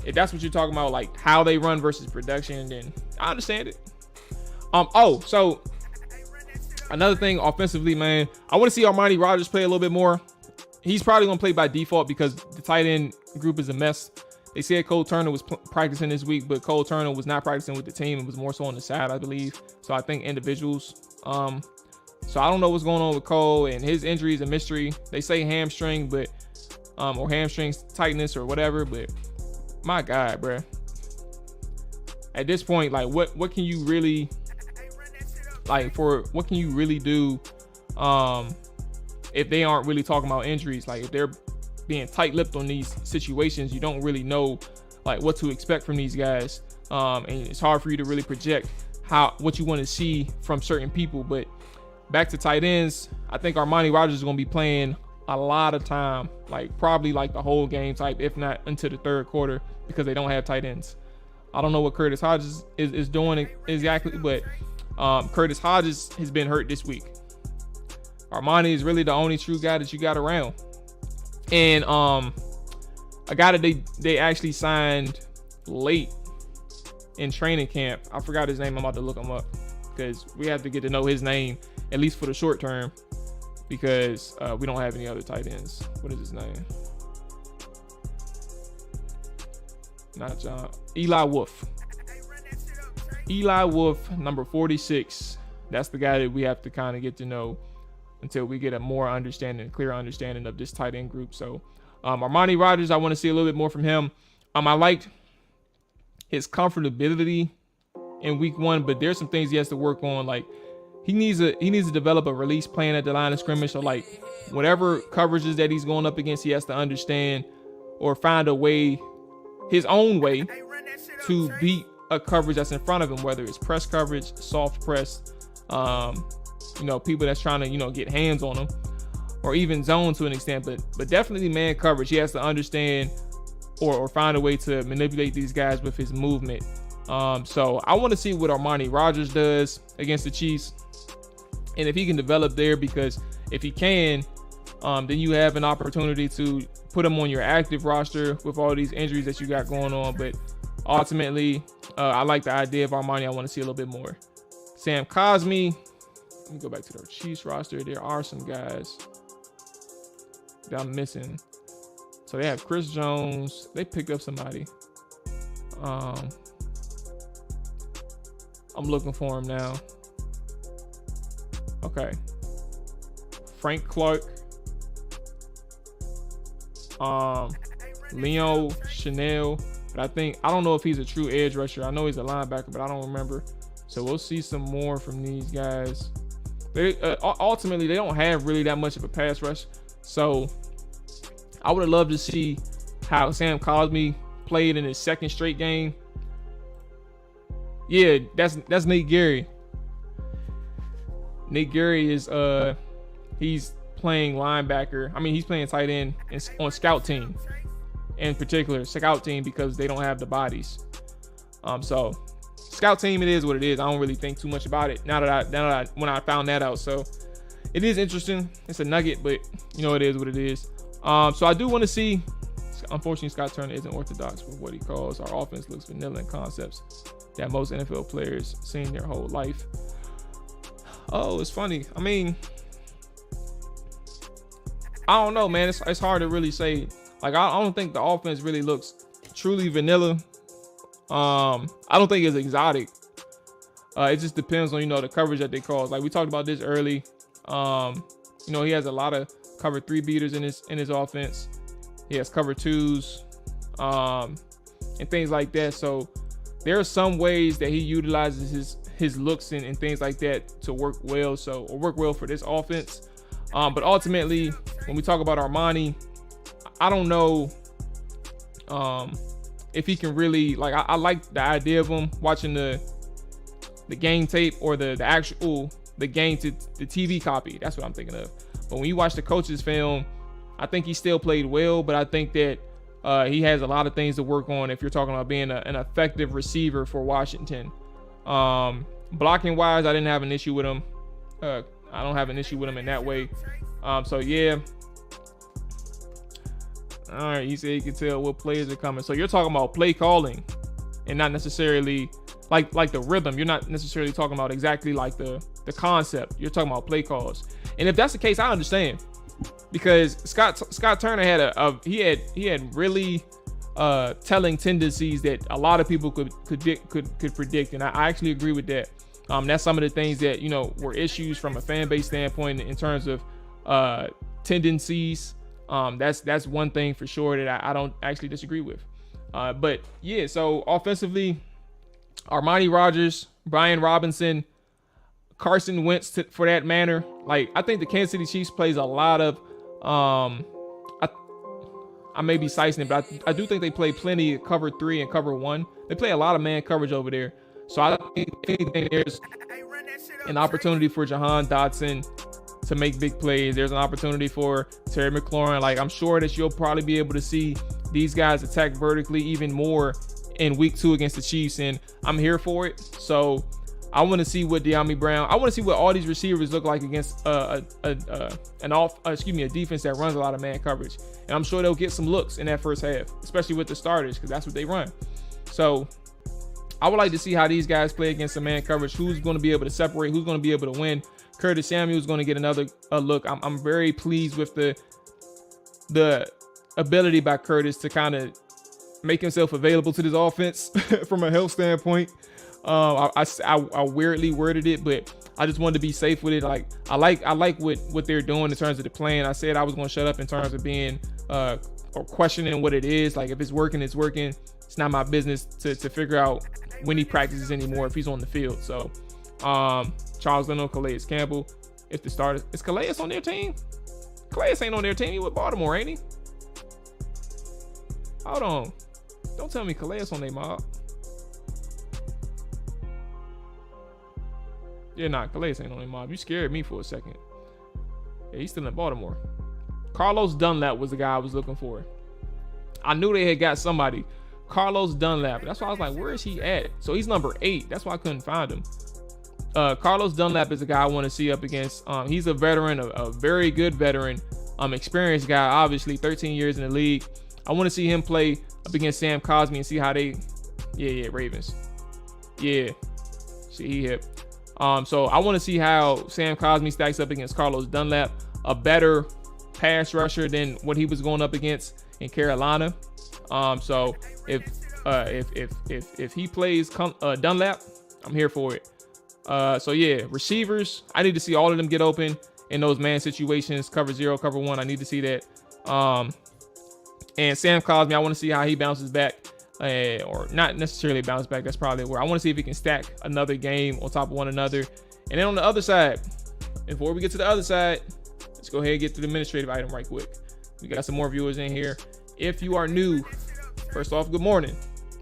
Speaker 1: if that's what you're talking about, like how they run versus production, then I understand it. So another thing offensively, man, I want to see Armani Rogers play a little bit more. He's probably going to play by default because the tight end group is a mess. They said Cole Turner was practicing this week, but Cole Turner was not practicing with the team. It was more so on the side, I believe. So I think individuals. So I don't know what's going on with Cole, and his injury is a mystery. They say hamstring, but or hamstring tightness or whatever. But my God, bro. At this point, like, what can you really what can you really do if they aren't really talking about injuries? Like, if they're being tight-lipped on these situations, you don't really know like what to expect from these guys, and it's hard for you to really project what you want to see from certain people. But back to tight ends, I think Armani Rogers is going to be playing a lot of time, like probably like the whole game type, if not into the third quarter, because they don't have tight ends. I don't know what Curtis Hodges is doing exactly, but Curtis Hodges has been hurt this week. Armani is really the only true guy that you got around. And a guy that they actually signed late in training camp, I forgot his name. I'm about to look him up because we have to get to know his name, at least for the short term, because we don't have any other tight ends. What is his name? Not John. Eli Wolf. Eli Wolf, number 46. That's the guy that we have to kind of get to know until we get a more clear understanding of this tight end group. So Armani Rogers, I want to see a little bit more from him. I liked his comfortability in week 1, but there's some things he has to work on. Like, he needs to develop a release plan at the line of scrimmage. So like, whatever coverages that he's going up against, he has to understand or find a way his own way to beat a coverage that's in front of him, whether it's press coverage, soft press, people that's trying to, get hands on him, or even zone to an extent, but definitely man coverage. He has to understand or find a way to manipulate these guys with his movement. So I want to see what Armani Rogers does against the Chiefs, and if he can develop there, because if he can, then you have an opportunity to put him on your active roster with all these injuries that you got going on. But ultimately, I like the idea of Armani. I want to see a little bit more. Sam Cosmi. Let me go back to their Chiefs roster. There are some guys that I'm missing. So they have Chris Jones. They picked up somebody. I'm looking for him now. Okay. Frank Clark. Leo Chanel. But I don't know if he's a true edge rusher. I know he's a linebacker, but I don't remember. So we'll see some more from these guys. They ultimately, they don't have really that much of a pass rush. So I would have loved to see how Sam Cosmi played in his second straight game. Yeah, that's Nate Gary. Nate Gary is he's playing linebacker. I mean, he's playing tight end on scout team, in particular scout team, because they don't have the bodies. So scout team, it is what it is. I don't really think too much about it now that when I found that out. So it is interesting. It's a nugget, but it is what it is. So I do want to see. Unfortunately, Scott Turner isn't orthodox with what he calls our offense looks vanilla in concepts that most NFL players seen their whole life. Oh, it's funny. I mean, I don't know, man. It's hard to really say. Like, I don't think the offense really looks truly vanilla. I don't think it's exotic. It just depends on, the coverage that they call. Like we talked about this early. He has a lot of cover 3 beaters in his offense. He has cover 2s, and things like that. So there are some ways that he utilizes his looks and things like that to work well. Or work well for this offense. But ultimately, when we talk about Armani, I don't know if he can really, like, I like the idea of him watching the game tape or the game to the TV copy. That's what I'm thinking of. But when you watch the coach's film, I think he still played well, but I think that he has a lot of things to work on if you're talking about being an effective receiver for Washington. Blocking wise, I didn't have an issue with him. I don't have an issue with him in that way. So yeah. All right, he said he can tell what plays are coming. So you're talking about play calling and not necessarily like the rhythm. You're not necessarily talking about exactly like the concept. You're talking about play calls. And if that's the case, I understand, because Scott Turner had he had really telling tendencies that a lot of people could predict, and I actually agree with that. That's some of the things that were issues from a fan base standpoint in terms of tendencies. That's one thing for sure that I don't actually disagree with. But yeah, so offensively, Armani Rogers, Brian Robinson, Carson Wentz, for that matter. Like, I think the Kansas City Chiefs plays a lot of, I may be sizing it, but I do think they play plenty of cover 3 and cover 1. They play a lot of man coverage over there. So I think there's an opportunity for Jahan Dawson to make big plays. There's an opportunity for Terry McLaurin. Like, I'm sure that you'll probably be able to see these guys attack vertically even more in week 2 against the Chiefs, and I'm here for it. So I want to see what De'Ami Brown, I want to see what all these receivers look like against a defense that runs a lot of man coverage. And I'm sure they'll get some looks in that first half, especially with the starters, because that's what they run. So I would like to see how these guys play against the man coverage. Who's going to be able to separate? Who's going to be able to win? Curtis Samuel's going to get another look. I'm very pleased with the ability by Curtis to kind of make himself available to this offense from a health standpoint. I weirdly worded it, but I just wanted to be safe with it. Like, I like what they're doing in terms of the plan. I said I was going to shut up in terms of being or questioning what it is. Like, if it's working, it's working. It's not my business to figure out when he practices anymore, if he's on the field. So Charles Leno, Calais Campbell, if the starters, is Calais on their team? Calais ain't on their team. He with Baltimore, ain't he? Hold on. Don't tell me Calais on their mob. Yeah, nah, Calais ain't on their mob. You scared me for a second. Yeah, he's still in Baltimore. Carlos Dunlap was the guy I was looking for. I knew they had got somebody. Carlos Dunlap. That's why I was like, where is he at? So he's number 8. That's why I couldn't find him. Carlos Dunlap is a guy I want to see up against. He's a veteran, a very good veteran, experienced guy, obviously 13 years in the league. I want to see him play up against Sam Cosmi and see how they, Ravens. Yeah, see, he hit. So I want to see how Sam Cosmi stacks up against Carlos Dunlap, a better pass rusher than what he was going up against in Carolina. So if he plays Dunlap, I'm here for it. So yeah, receivers, I need to see all of them get open in those man situations, cover 0, cover 1. I need to see that. And Sam Cosmi, I want to see how he bounces back, or not necessarily bounce back. That's probably where I want to see if he can stack another game on top of one another. And then on the other side, before we get to the other side, let's go ahead and get to the administrative item right quick. We got some more viewers in here. If you are new, first off, good morning,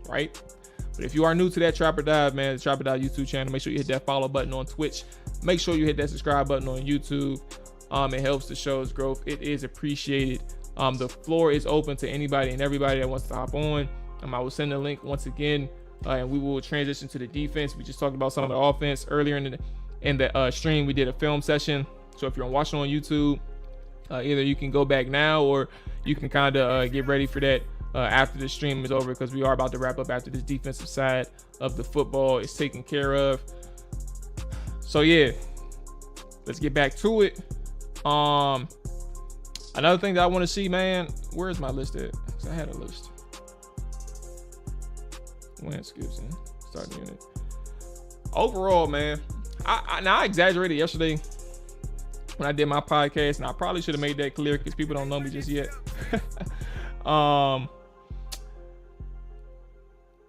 Speaker 1: right? But if you are new to that Trapper Dive, man, the Trapper Dive YouTube channel, make sure you hit that follow button on Twitch. Make sure you hit that subscribe button on YouTube. It helps the show's growth. It is appreciated. The floor is open to anybody and everybody that wants to hop on. I will send the link once again, and we will transition to the defense. We just talked about some of the offense earlier in the stream. We did a film session. So if you're watching on YouTube, either you can go back now or you can kind of get ready for that after the stream is over, because we are about to wrap up after this defensive side of the football is taken care of. So yeah, let's get back to it. Another thing that I want to see, man, where's my list at? Because I had a list. Wentz, Gibson, starting unit. Overall, man, I exaggerated yesterday when I did my podcast, and I probably should have made that clear because people don't know me just yet.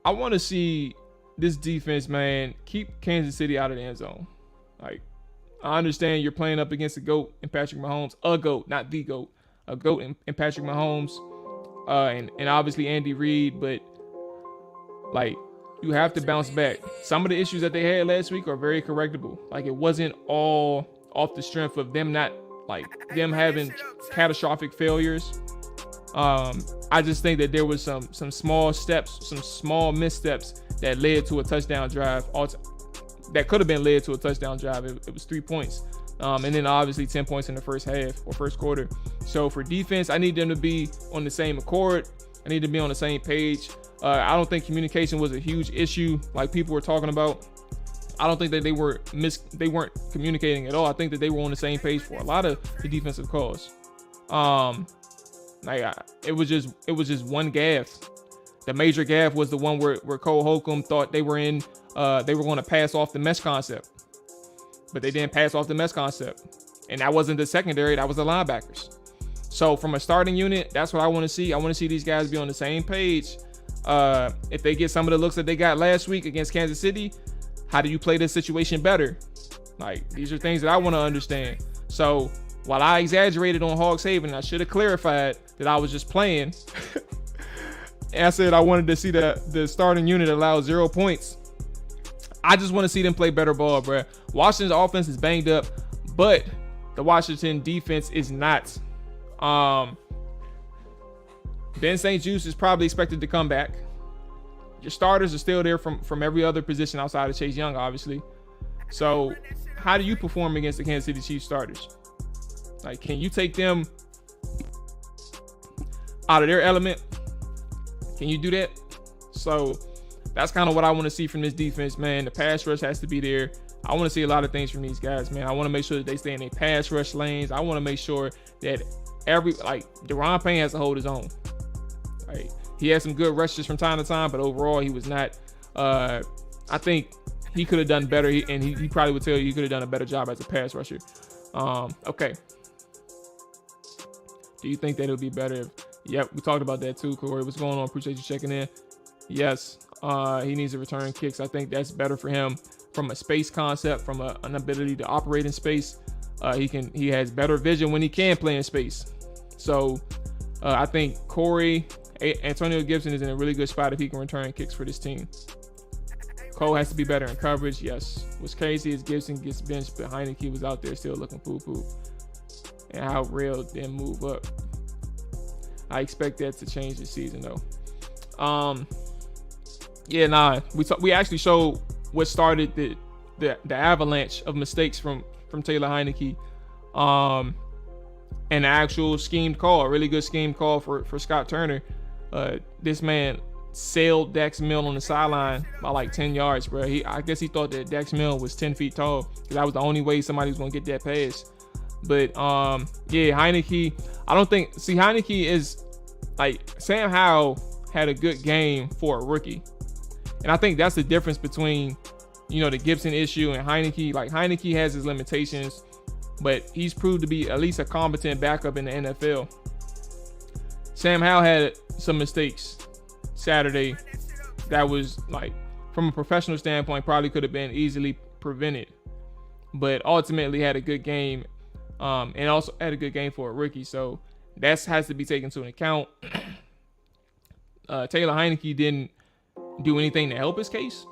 Speaker 1: I want to see this defense, man, keep Kansas City out of the end zone. Like, I understand you're playing up against a GOAT in Patrick Mahomes, a GOAT, not the GOAT, a GOAT in Patrick Mahomes, and obviously Andy Reid, but like, you have to bounce back. Some of the issues that they had last week are very correctable. Like, it wasn't all off the strength of them them having catastrophic failures. I just think that there was some small steps, some small missteps that led to a touchdown drive. That could have been led to a touchdown drive. It was 3 points. And then obviously 10 points in the first half or first quarter. So for defense, I need them to be on the same accord. I need to be on the same page. I don't think communication was a huge issue like people were talking about. I don't think that they weren't communicating at all. I think that they were on the same page for a lot of the defensive calls. It was just one gaffe. The major gaffe was the one where Cole Holcomb thought they were going to pass off the mesh concept, but they didn't pass off the mesh concept, and that wasn't the secondary. That was the linebackers. So from a starting unit, that's what I want to see. I want to see these guys be on the same page. If they get some of the looks that they got last week against Kansas City, how do you play this situation better? Like, these are things that I want to understand. So while I exaggerated on Hogs Haven, I should have clarified that I was just playing. And I said I wanted to see the starting unit allow 0 points. I just want to see them play better ball, bro. Washington's offense is banged up, but the Washington defense is not. Ben St. Juste is probably expected to come back. Your starters are still there from every other position outside of Chase Young, obviously. So how do you perform against the Kansas City Chiefs starters? Like, can you take them out of their element? Can you do that? So that's kind of what I want to see from this defense, man. The pass rush has to be there. I want to see a lot of things from these guys, man. I want to make sure that they stay in their pass rush lanes. I want to make sure that Deron Payne has to hold his own. Right? He had some good rushes from time to time, but overall he was not. I think he could have done better, and he probably would tell you he could have done a better job as a pass rusher. Okay. Do you think that it would be better if? Yep, we talked about that too, Corey. What's going on? Appreciate you checking in. Yes, he needs to return kicks. I think that's better for him from a space concept, from an ability to operate in space. He has better vision when he can play in space. So I think Corey Antonio Gibson is in a really good spot if he can return kicks for this team. Cole has to be better in coverage, yes. What's crazy is Gibson gets benched, but Heineke was out there still looking poo-poo. And how Rail didn't move up. I expect that to change this season, though. We actually showed what started the avalanche of mistakes from Taylor Heineke. And the actual schemed call, a really good schemed call for Scott Turner. This man sailed Dax Milne on the sideline by like 10 yards, bro. I guess he thought that Dax Milne was 10 feet tall because that was the only way somebody was going to get that pass. But, Heineke, Heineke is like, Sam Howell had a good game for a rookie. And I think that's the difference between, the Gibson issue and Heineke. Like, Heineke has his limitations, but he's proved to be at least a competent backup in the NFL. Sam Howell had some mistakes Saturday that was, like, from a professional standpoint, probably could have been easily prevented, but ultimately had a good game, and also had a good game for a rookie. So that has to be taken into account. Taylor Heineke didn't do anything to help his case.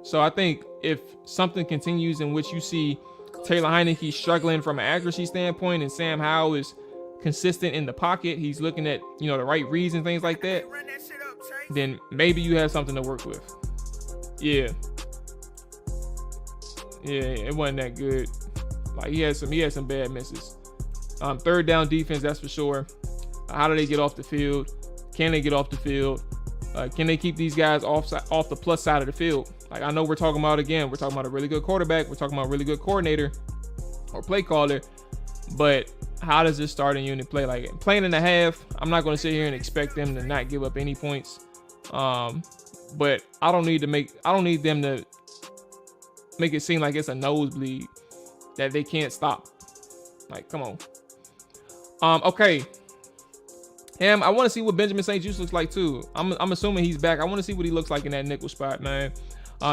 Speaker 1: So I think if something continues in which you see Taylor Heineke struggling from an accuracy standpoint and Sam Howell is consistent in the pocket, he's looking at, the right reads and things like that, then maybe you have something to work with. Yeah, it wasn't that good. Like, he had some bad misses. Third down defense, that's for sure. How do they get off the field? Can they get off the field? Can they keep these guys off the plus side of the field? Like, I know we're talking about a really good quarterback. We're talking about a really good coordinator or play caller. But how does this starting unit play? Like, playing in the half, I'm not going to sit here and expect them to not give up any points. But I don't need them to make it seem like it's a nosebleed that they can't stop. Like, come on. Okay. I want to see what Benjamin St. Juste looks like too. I'm assuming he's back. I want to see what he looks like in that nickel spot, man.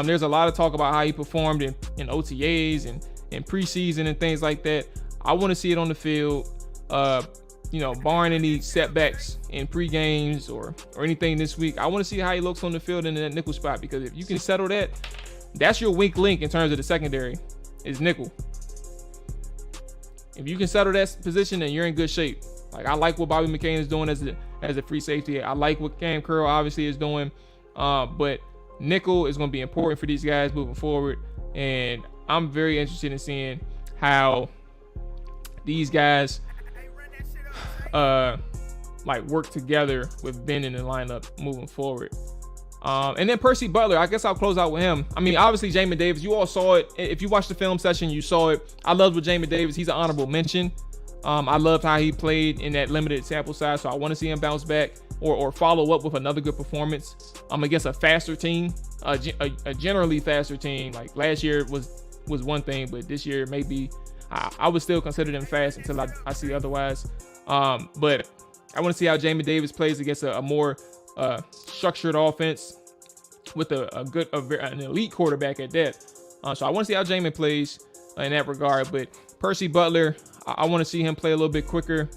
Speaker 1: There's a lot of talk about how he performed in OTAs and in preseason and things like that. I want to see it on the field. Barring any setbacks in pre-games or anything this week, I want to see how he looks on the field in that nickel spot, because if you can settle that, that's your weak link in terms of the secondary, is nickel. If you can settle that position, then you're in good shape. Like, I like what Bobby McCain is doing as a free safety. I like what Cam Curl obviously is doing. But nickel is going to be important for these guys moving forward. And I'm very interested in seeing how these guys work together with Ben in the lineup moving forward. And then Percy Butler, I guess I'll close out with him. I mean, obviously, Jamin Davis, you all saw it. If you watched the film session, you saw it. I loved with Jamin Davis. He's an honorable mention. I loved how he played in that limited sample size, so I want to see him bounce back or follow up with another good performance against a faster team, a generally faster team. Like, last year was one thing, but this year maybe I would still consider them fast until I see otherwise. But I want to see how Jamin Davis plays against a more structured offense with an elite quarterback at that. So I want to see how Jamin plays in that regard. But Percy Butler, I want to see him play a little bit quicker,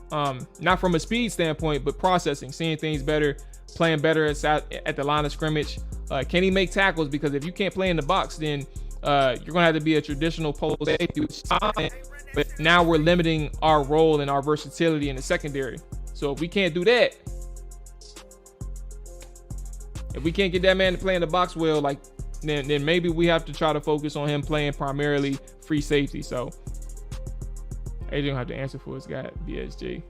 Speaker 1: not from a speed standpoint, but processing, seeing things better, playing better at the line of scrimmage. Can he make tackles? Because if you can't play in the box, then you're going to have to be a traditional post safety, which is fine. But now we're limiting our role and our versatility in the secondary. So if we can't do that, if we can't get that man to play in the box well, then maybe we have to try to focus on him playing primarily free safety. So AJ don't have to answer for his guy, BSG.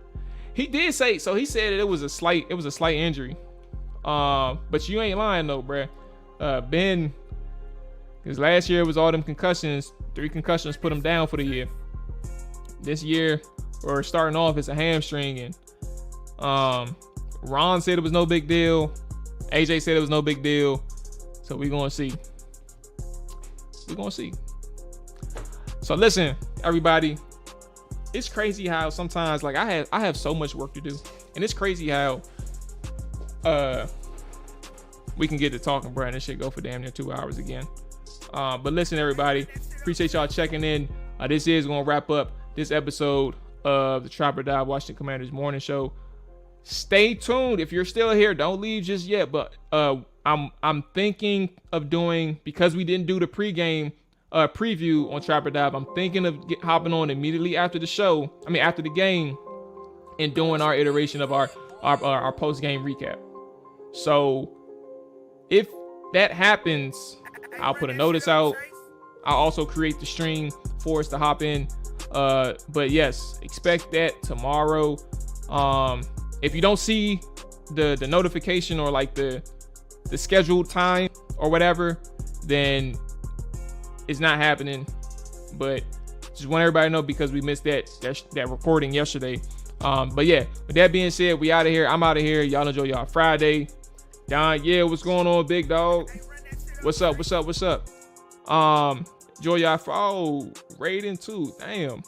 Speaker 1: He did say, so he said that it was a slight injury. But you ain't lying though, bruh. Ben, because last year it was all them concussions, 3 concussions put him down for the year. This year, or starting off, it's a hamstring, and Ron said it was no big deal. AJ said it was no big deal. So we're gonna see. So listen, everybody. It's crazy how sometimes, like, I have so much work to do, and it's crazy how we can get to talking, bro, and this shit go for damn near 2 hours again. But listen, everybody, appreciate y'all checking in. This is gonna wrap up this episode of the Trapper Dive Washington Commanders Morning Show. stay tuned. If you're still here, don't leave just yet. But I'm thinking of doing, because we didn't do the pregame preview on Trapper Dive, I'm thinking of hopping on immediately after the show. I mean, after the game, and doing our iteration of our post game recap. So if that happens, I'll put a notice out. I'll also create the stream for us to hop in. But yes, expect that tomorrow. If you don't see the notification or like the scheduled time or whatever, then it's not happening. But just want everybody to know, because we missed that recording yesterday. But yeah, with that being said, we out of here. I'm out of here. Y'all enjoy y'all Friday. Don, yeah, what's going on, big dog? What's up? Enjoy y'all. Oh, Raiden too. Damn.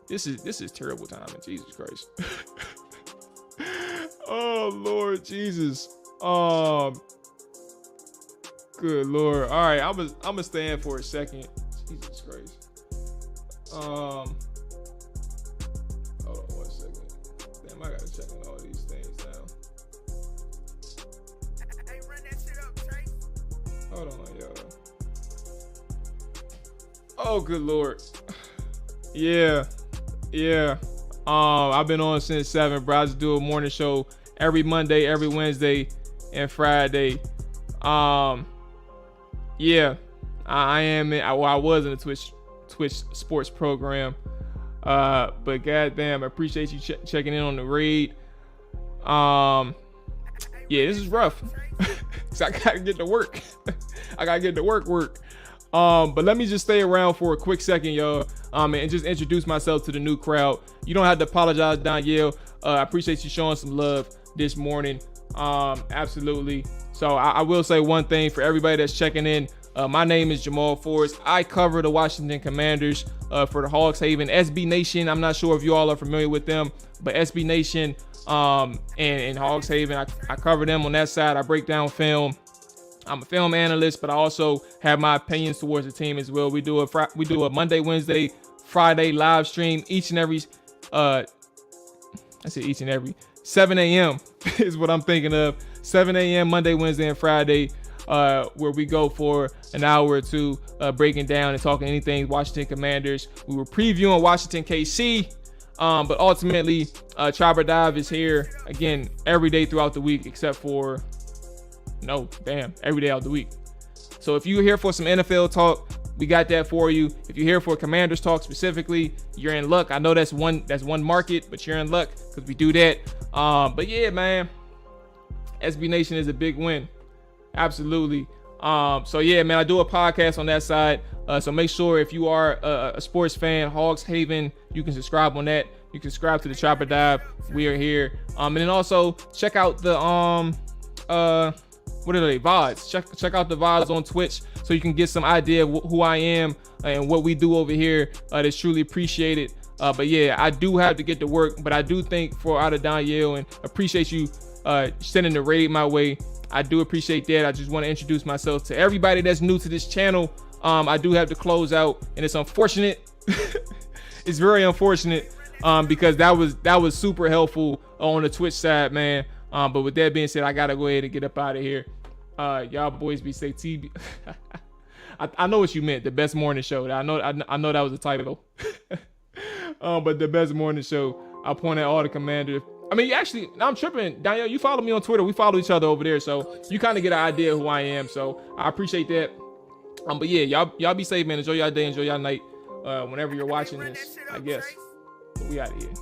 Speaker 1: This is terrible timing. Jesus Christ. Oh Lord Jesus. Good Lord. All right, I'm gonna stand for a second. Jesus Christ. Hold on 1 second. Damn, I gotta check on all these things now. Hey, run that shit up, Chase. Hold on, y'all. Oh, good Lord. Yeah. I've been on since 7, bro. I just do a morning show every Monday, every Wednesday, and Friday. Yeah, I was in a Twitch sports program. But goddamn, I appreciate you checking in on the raid. Yeah, this is rough. Cause I gotta get to work. But let me just stay around for a quick second, y'all. And just introduce myself to the new crowd. You don't have to apologize, Danielle. I appreciate you showing some love this morning. Absolutely. So I will say one thing for everybody that's checking in. My name is Jamal Forrest. I cover the Washington Commanders for the Hawks Haven. SB Nation, I'm not sure if you all are familiar with them, but SB Nation and Hawks Haven, I cover them on that side. I break down film. I'm a film analyst, but I also have my opinions towards the team as well. We do a Monday, Wednesday, Friday live stream each and every 7 a.m. is what I'm thinking of. 7 a.m. Monday, Wednesday, and Friday, where we go for an hour or two, breaking down and talking anything Washington Commanders. We were previewing Washington KC, but ultimately, Trapper Dive is here again every day throughout the week, except for every day out the week. So if you're here for some NFL talk, we got that for you. If you're here for Commanders talk specifically, you're in luck. I know that's one market, but you're in luck because we do that. But yeah, man, SB Nation is a big win. Absolutely. So yeah, man, I do a podcast on that side. So make sure if you are a sports fan, Hawks Haven, you can subscribe on that. You can subscribe to the Trapper Dive. We are here. And then also check out the what are they, VODs? Check out the VODs on Twitch so you can get some idea of who I am and what we do over here. That's truly appreciated. But yeah, I do have to get to work, but I do think for out of Danielle, and appreciate you sending the raid my way. I do appreciate that. I just want to introduce myself to everybody that's new to this channel. I do have to close out, and it's unfortunate. It's very unfortunate because that was super helpful on the Twitch side, man. But with that being said, I gotta go ahead and get up out of here. Y'all boys be safe. I know what you meant. The best morning show. I know that was a typo. But the best morning show. I point at all the Commanders. I mean, actually, I'm tripping. Danielle, you follow me on Twitter. We follow each other over there, so you kind of get an idea of who I am. So I appreciate that. But yeah, y'all be safe, man. Enjoy y'all day. Enjoy y'all night. Whenever you're watching this, I guess. But we out of here.